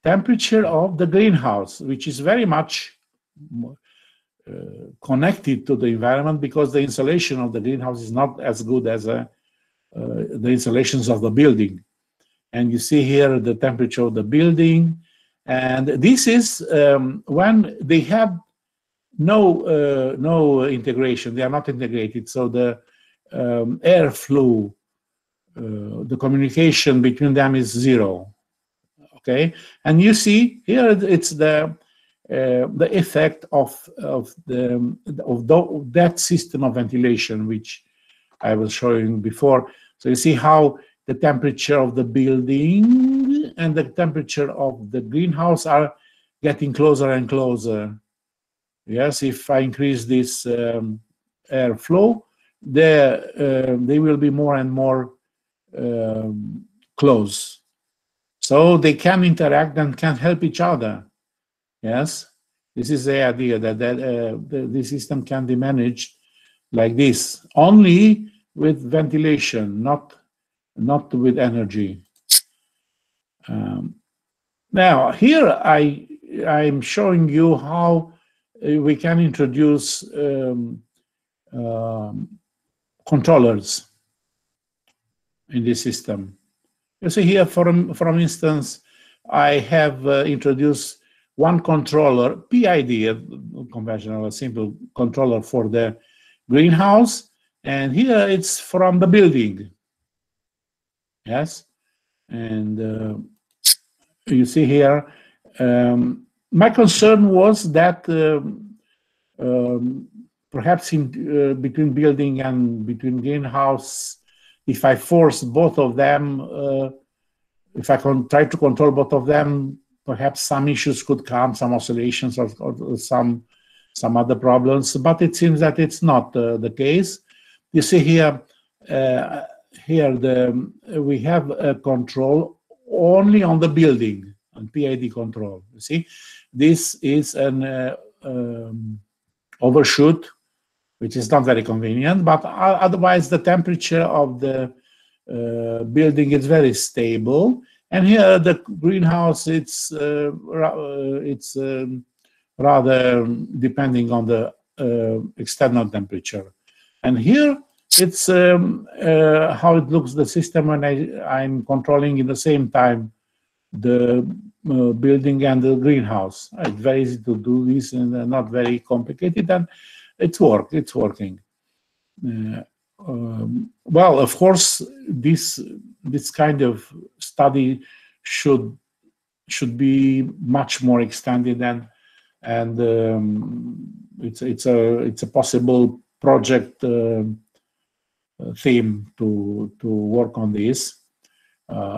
temperature of the greenhouse, which is very much connected to the environment, because the insulation of the greenhouse is not as good as the insulations of the building. And you see here the temperature of the building, and this is when they have no integration. They are not integrated, so the airflow, the communication between them is zero. Okay, and you see here it's the effect of that system of ventilation, which I was showing before. So you see how the temperature of the building and the temperature of the greenhouse are getting closer and closer. Yes, if I increase this airflow, they will be more and more close. So they can interact and can help each other. Yes, this is the idea that the system can be managed like this, only with ventilation, not with energy. Now here I'm showing you how we can introduce controllers in this system. You see here, for instance, I have introduced one controller, PID, a conventional, a simple controller for the greenhouse, and here it's from the building. Yes, and you see here, my concern was that perhaps between building and between greenhouse, if I force both of them, if I can try to control both of them, perhaps some issues could come, some oscillations or some other problems. But it seems that it's not the case. You see here, we have a control only on the building, on PID control. You see, this is an overshoot, which is not very convenient, but otherwise the temperature of the building is very stable. And here the greenhouse, it's rather depending on the external temperature. And here it's how it looks, the system, when I'm controlling in the same time the building and the greenhouse. It's very easy to do this and not very complicated, and it's working. Well, of course, this kind of study should be much more extended, and it's a possible project theme to work on this.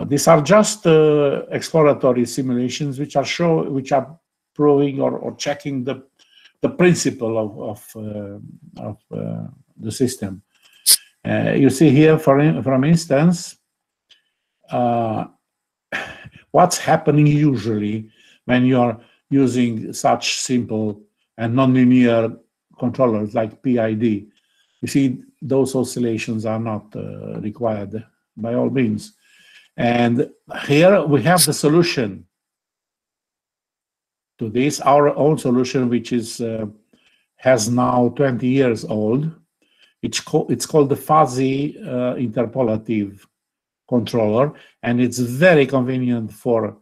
These are just exploratory simulations which are proving or checking the principle of the system. You see here, for instance, what's happening usually when you're using such simple and nonlinear controllers like PID. You see, those oscillations are not required by all means. And here we have the solution to this, our own solution, which is has now 20 years old. It's called the fuzzy interpolative controller, and it's very convenient for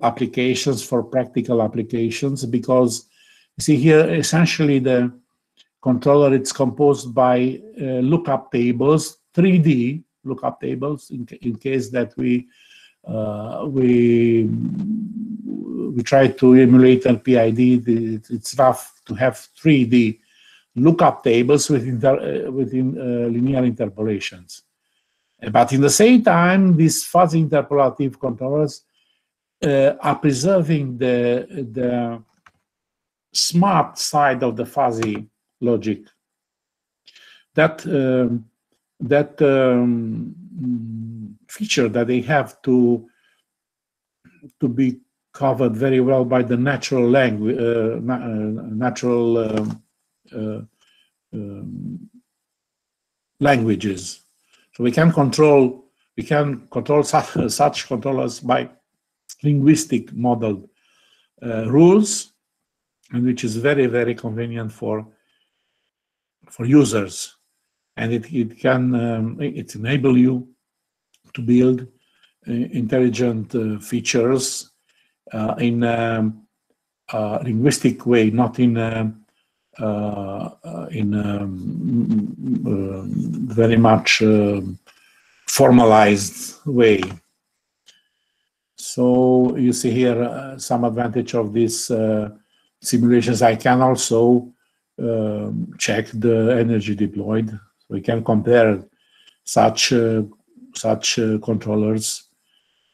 applications, for practical applications, because you see here essentially the controller, it's composed by lookup tables, 3D lookup tables, in case that we try to emulate a PID. It's rough to have 3D lookup tables within linear interpolations. But in the same time, these fuzzy interpolative controllers are preserving the smart side of the fuzzy logic. That feature that they have to be covered very well by the natural language, languages. So we can control such controllers by linguistic modeled rules, and which is very, very convenient for users. And it can it enable you to build intelligent features in a linguistic way, not in very much formalized way. So you see here some advantage of these simulations. I can also check the energy deployed. So we can compare such controllers.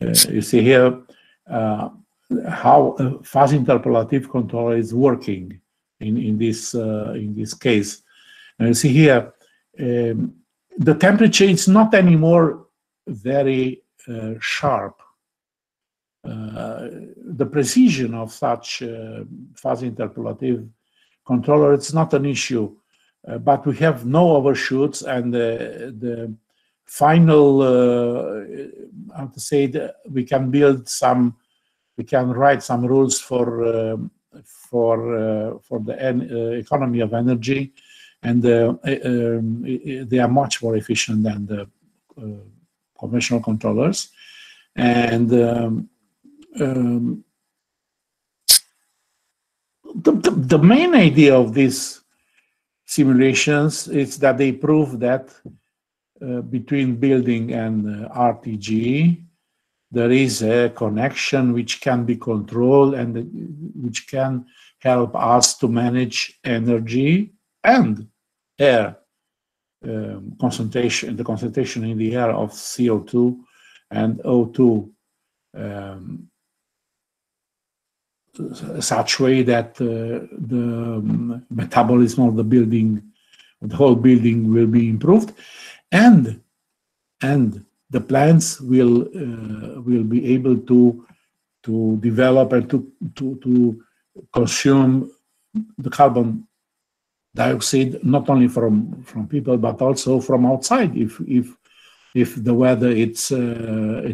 You see here how a fuzz interpolative controller is working in this case. And you see here the temperature is not anymore very sharp. The precision of such fuzz interpolative controller, it's not an issue, but we have no overshoots, and the final, how to say, we can build some, we can write some rules for the economy of energy, and they are much more efficient than the conventional controllers. And the main idea of these simulations is that they prove that between building and RTG, there is a connection which can be controlled and which can help us to manage energy and air concentration, the concentration in the air of CO2 and O2, such way that the metabolism of the building, the whole building, will be improved, and the plants will be able to develop and to consume the carbon dioxide, not only from people but also from outside, if the weather it's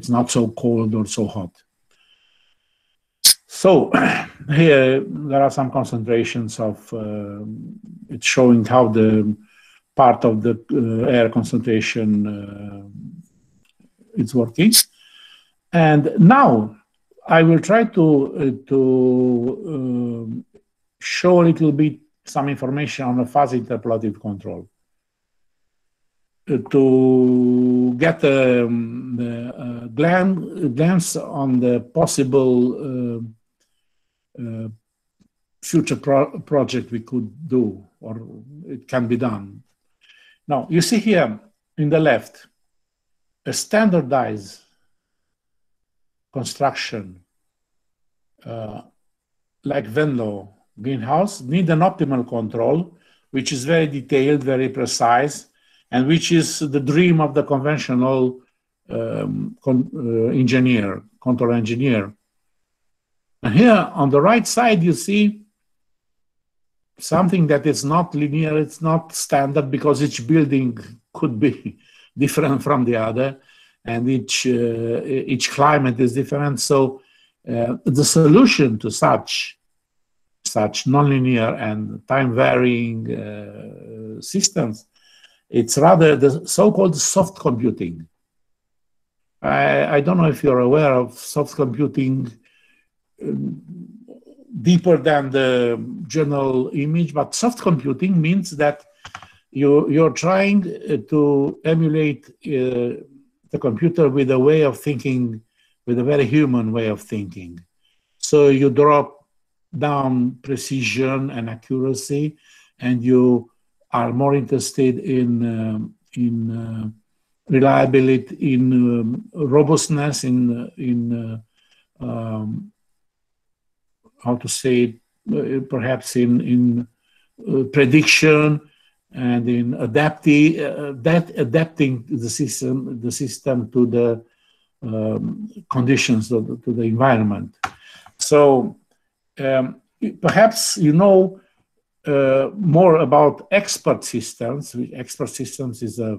not so cold or so hot. So here there are some concentrations of it's showing how the part of the air concentration is working. And now I will try to show a little bit some information on the fuzz interpolative control to get a glance on the possible future project we could do, or it can be done. Now, you see here in the left, a standardized construction like Venlo greenhouse need an optimal control, which is very detailed, very precise, and which is the dream of the conventional engineer, control engineer. And here on the right side, you see something that is not linear, it's not standard, because each building could be different from the other, and each climate is different. So the solution to such nonlinear and time-varying systems, it's rather the so-called soft computing. I don't know if you're aware of soft computing deeper than the general image, but soft computing means that you're trying to emulate the computer with a way of thinking, with a very human way of thinking. So you drop down precision and accuracy, and you are more interested in reliability, in robustness, in how to say it, perhaps in prediction, and in adapting the system to the conditions, to the environment. So perhaps you know more about expert systems. Expert systems is a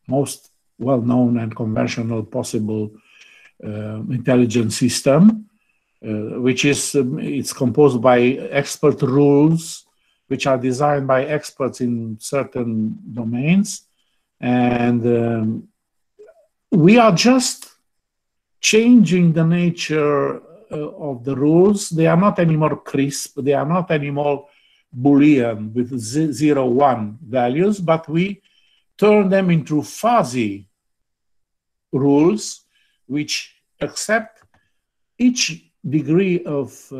most well-known and conventional possible intelligent system, which is it's composed by expert rules, which are designed by experts in certain domains, and we are just changing the nature of the rules. They are not anymore crisp, they are not anymore Boolean with 0, 1 values, but we turn them into fuzzy rules which accept each degree of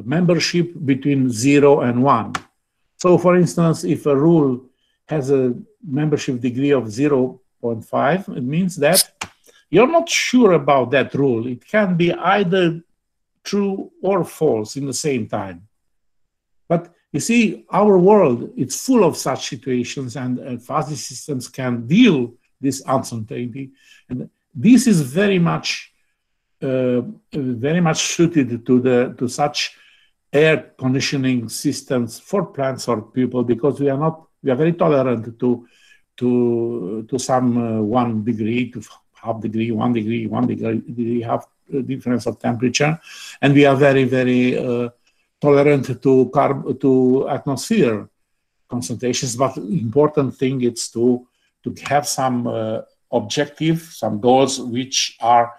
membership between 0 and 1. So for instance, if a rule has a membership degree of 0.5, it means that you're not sure about that rule. It can be either true or false in the same time. But you see, our world, it's full of such situations, and fuzzy systems can deal this uncertainty. And this is very much suited to such air conditioning systems for plants or people, because we are very tolerant to some 1 degree, to half degree, 1 degree, 1 degree, half difference of temperature, and we are very, very tolerant to atmosphere concentrations. But the important thing is to have some objective, some goals which are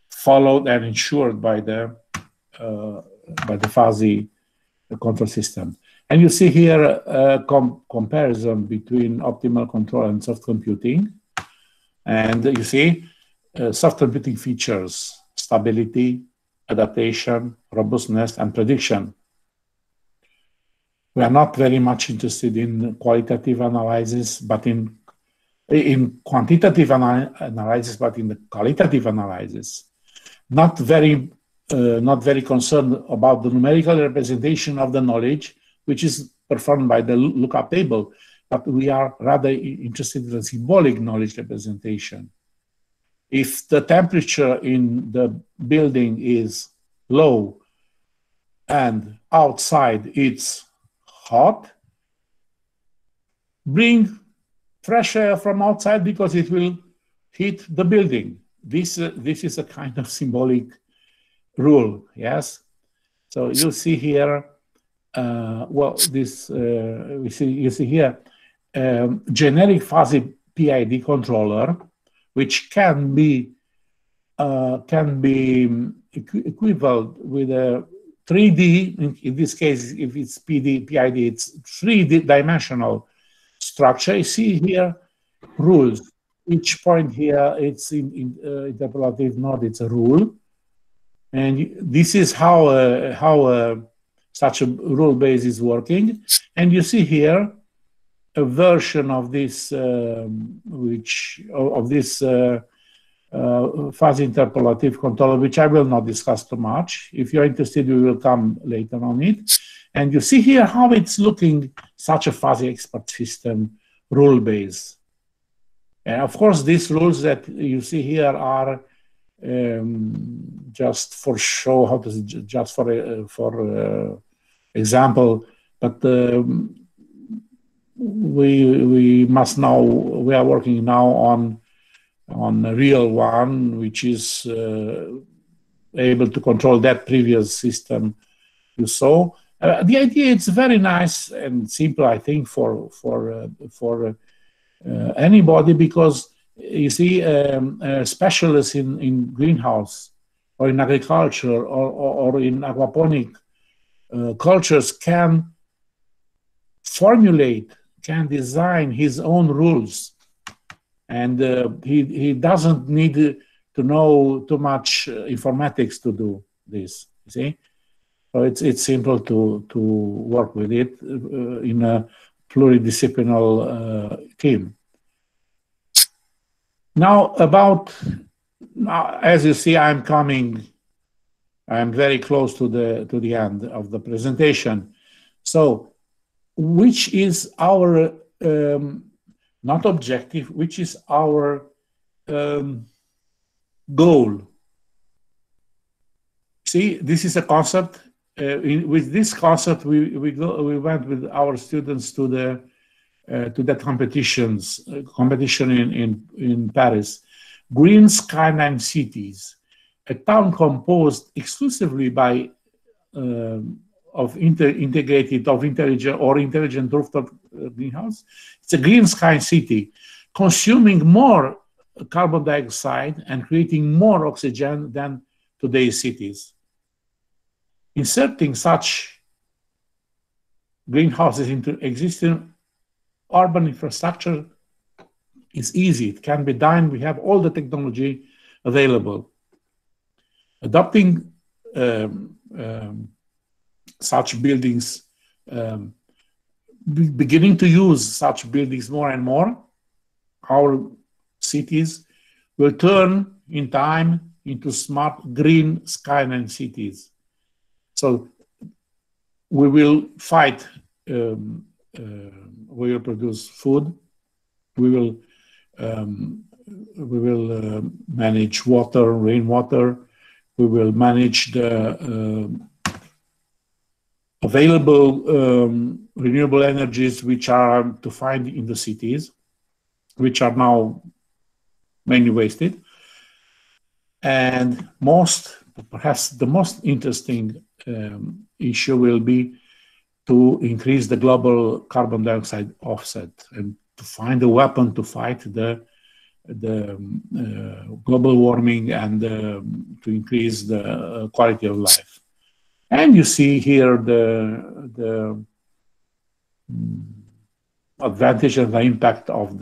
followed and ensured by the fuzzy control system. And you see here a comparison between optimal control and soft computing. And you see soft computing features: stability, adaptation, robustness, and prediction. We are not very much interested in qualitative analysis, but in quantitative analysis, but in the qualitative analysis. Not very concerned about the numerical representation of the knowledge, which is performed by the lookup table, but we are rather interested in the symbolic knowledge representation. If the temperature in the building is low and outside it's hot, bring fresh air from outside because it will heat the building. This is a kind of symbolic rule, yes? So you see here, you see here, generic fuzzy PID controller, which can be equivalent with a 3D, in this case, if it's PID, it's 3D-dimensional structure. You see here rules. Each point here, it's in interpolative node, it's a rule. And this is how such a rule base is working. And you see here a version of this, fuzzy interpolative controller, which I will not discuss too much. If you're interested, we will come later on it. And you see here how it's looking, such a fuzzy expert system rule base. And of course, these rules that you see here are just for show, how to say, just for example, but we must know, we are working now on a real one, which is able to control that previous system you saw. The idea is very nice and simple, I think, for anybody, because you see specialists in greenhouse or in agriculture or in aquaponic cultures can formulate, can design his own rules. And he doesn't need to know too much informatics to do this, you see? So it's simple to work with it in a pluridisciplinary team. Now as you see, I'm very close to the end of the presentation. So, which is our not objective, which is our goal? See, this is a concept. With this concept, we went with our students to that competition in Paris, Green Skyline Cities, a town composed exclusively by of integrated, of intelligent or intelligent rooftop greenhouse. It's a green sky city, consuming more carbon dioxide and creating more oxygen than today's cities. Inserting such greenhouses into existing urban infrastructure is easy. It can be done. We have all the technology available. Adopting such buildings, beginning to use such buildings more and more, our cities will turn in time into smart green skyline cities. So we will fight, we will produce food, we will manage water, rainwater, we will manage the available renewable energies which are to find in the cities, which are now mainly wasted. And perhaps the most interesting issue will be to increase the global carbon dioxide offset and to find a weapon to fight the global warming and to increase the quality of life. And you see here the advantage and the impact of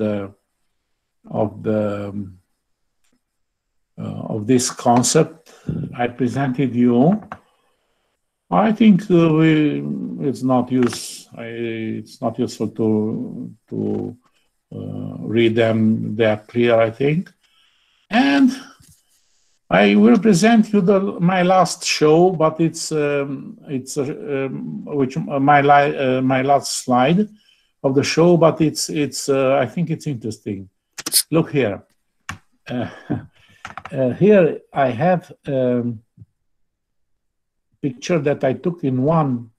this concept I presented you. I think it's not useful to read them. They are clear, I think. And I will present you my last show, but it's my last slide of the show, but it's I think it's interesting. Look here. Here I have picture that I took in one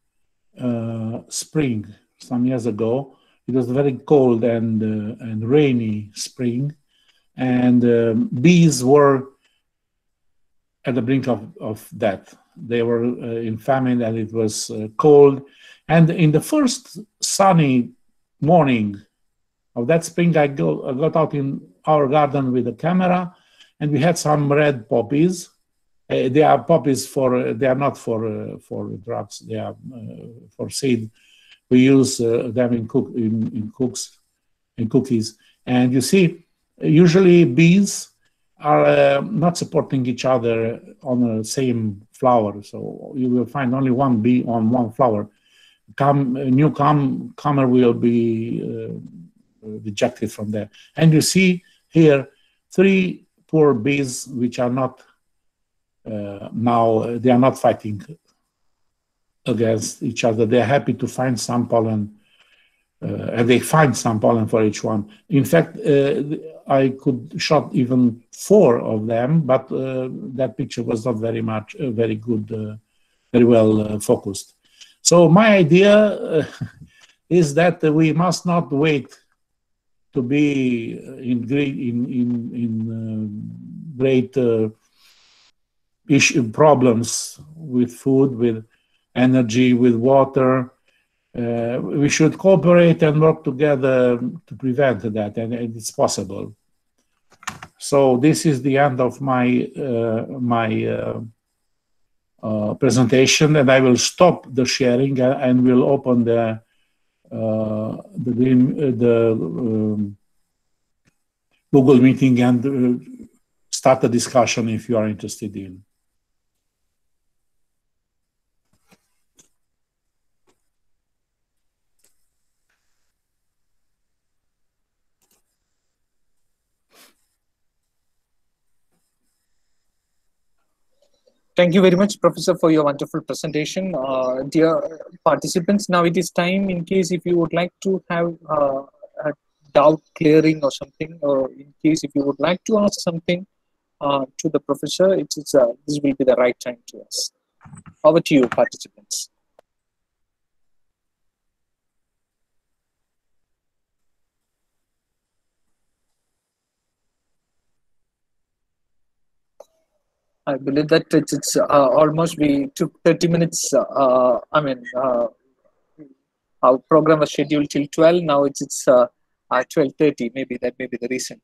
spring some years ago. It was very cold and rainy spring, and bees were at the brink of death. They were in famine, and it was cold. And in the first sunny morning of that spring, I got out in our garden with a camera, and we had some red poppies. They are poppies they are not for drugs. They are for seed. We use them in cookies. And you see, usually bees are not supporting each other on the same flower. So you will find only one bee on one flower. A newcomer will be rejected from there. And you see here 3 poor bees which are not now, they are not fighting against each other. They are happy to find some pollen, and they find some pollen for each one. In fact, I could shot even 4 of them, but that picture was not very good, very well focused. So my idea is that we must not wait to be in great problems with food, with energy, with water. We should cooperate and work together to prevent that, and it's possible. So this is the end of my presentation, and I will stop the sharing and will open the Google meeting and start a discussion if you are interested in. Thank you very much, Professor, for your wonderful presentation. Dear participants, now it is time, in case if you would like to have a doubt clearing or something, or in case if you would like to ask something to the professor, this will be the right time to ask. Over to you, participants. I believe that it's almost we took 30 minutes. Our program was scheduled till 12. Now it's 12:30. Maybe that may be the reason.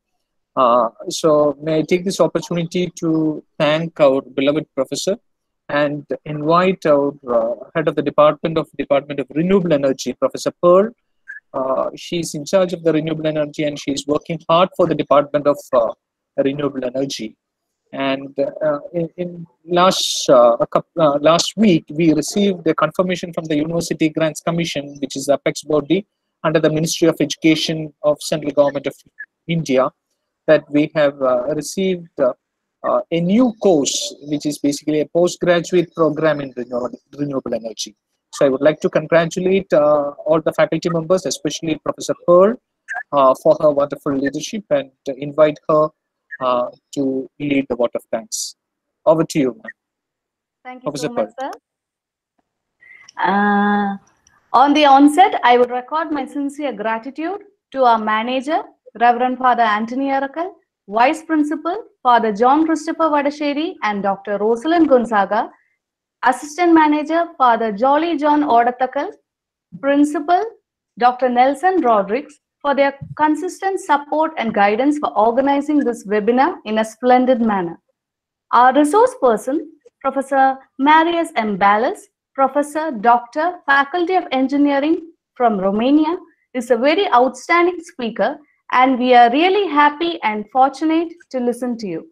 So may I take this opportunity to thank our beloved professor and invite our head of the Department of Renewable Energy, Professor Pearl. She's in charge of the renewable energy and she's working hard for the Department of Renewable Energy. And last week, we received a confirmation from the University Grants Commission, which is the apex body under the Ministry of Education of Central Government of India, that we have received a new course, which is basically a postgraduate program in renewable energy. So I would like to congratulate all the faculty members, especially Professor Pearl, for her wonderful leadership and invite her to lead the vote of thanks. Over to you, ma'am. Thank you so much, sir. On the onset, I would record my sincere gratitude to our manager, Reverend Father Antony Aurel, Vice Principal, Father John Christopher Vadasheri and Dr. Rosalind Gonzaga, Assistant Manager, Father Jolly John Odatakal, Principal, Dr. Nelson Rodriguez, for their consistent support and guidance for organizing this webinar in a splendid manner. Our resource person, Professor Marius M. Balas, Professor, Doctor, Faculty of Engineering from Romania, is a very outstanding speaker, and we are really happy and fortunate to listen to you.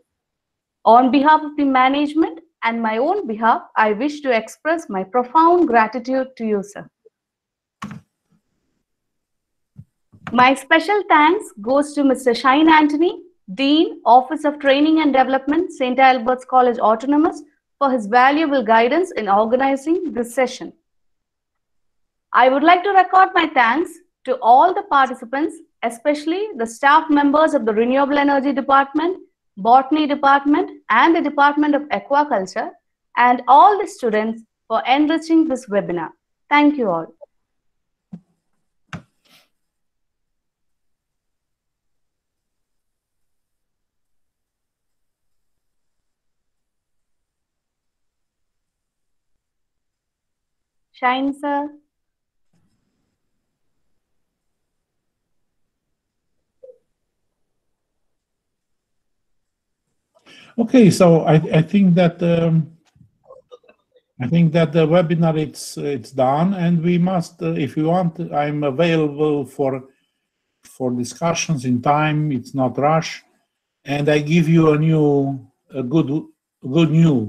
On behalf of the management and my own behalf, I wish to express my profound gratitude to you, sir. My special thanks goes to Mr. Antony, Dean, Office of Training and Development, St. Albert's College Autonomous, for his valuable guidance in organizing this session. I would like to record my thanks to all the participants, especially the staff members of the Renewable Energy Department, Botany Department, and the Department of Aquaculture, and all the students for enriching this webinar. Thank you all. Shine, sir. Okay, so I think that the webinar it's done, and we must, if you want, I'm available for discussions in time. It's not rush, and I give you a good news.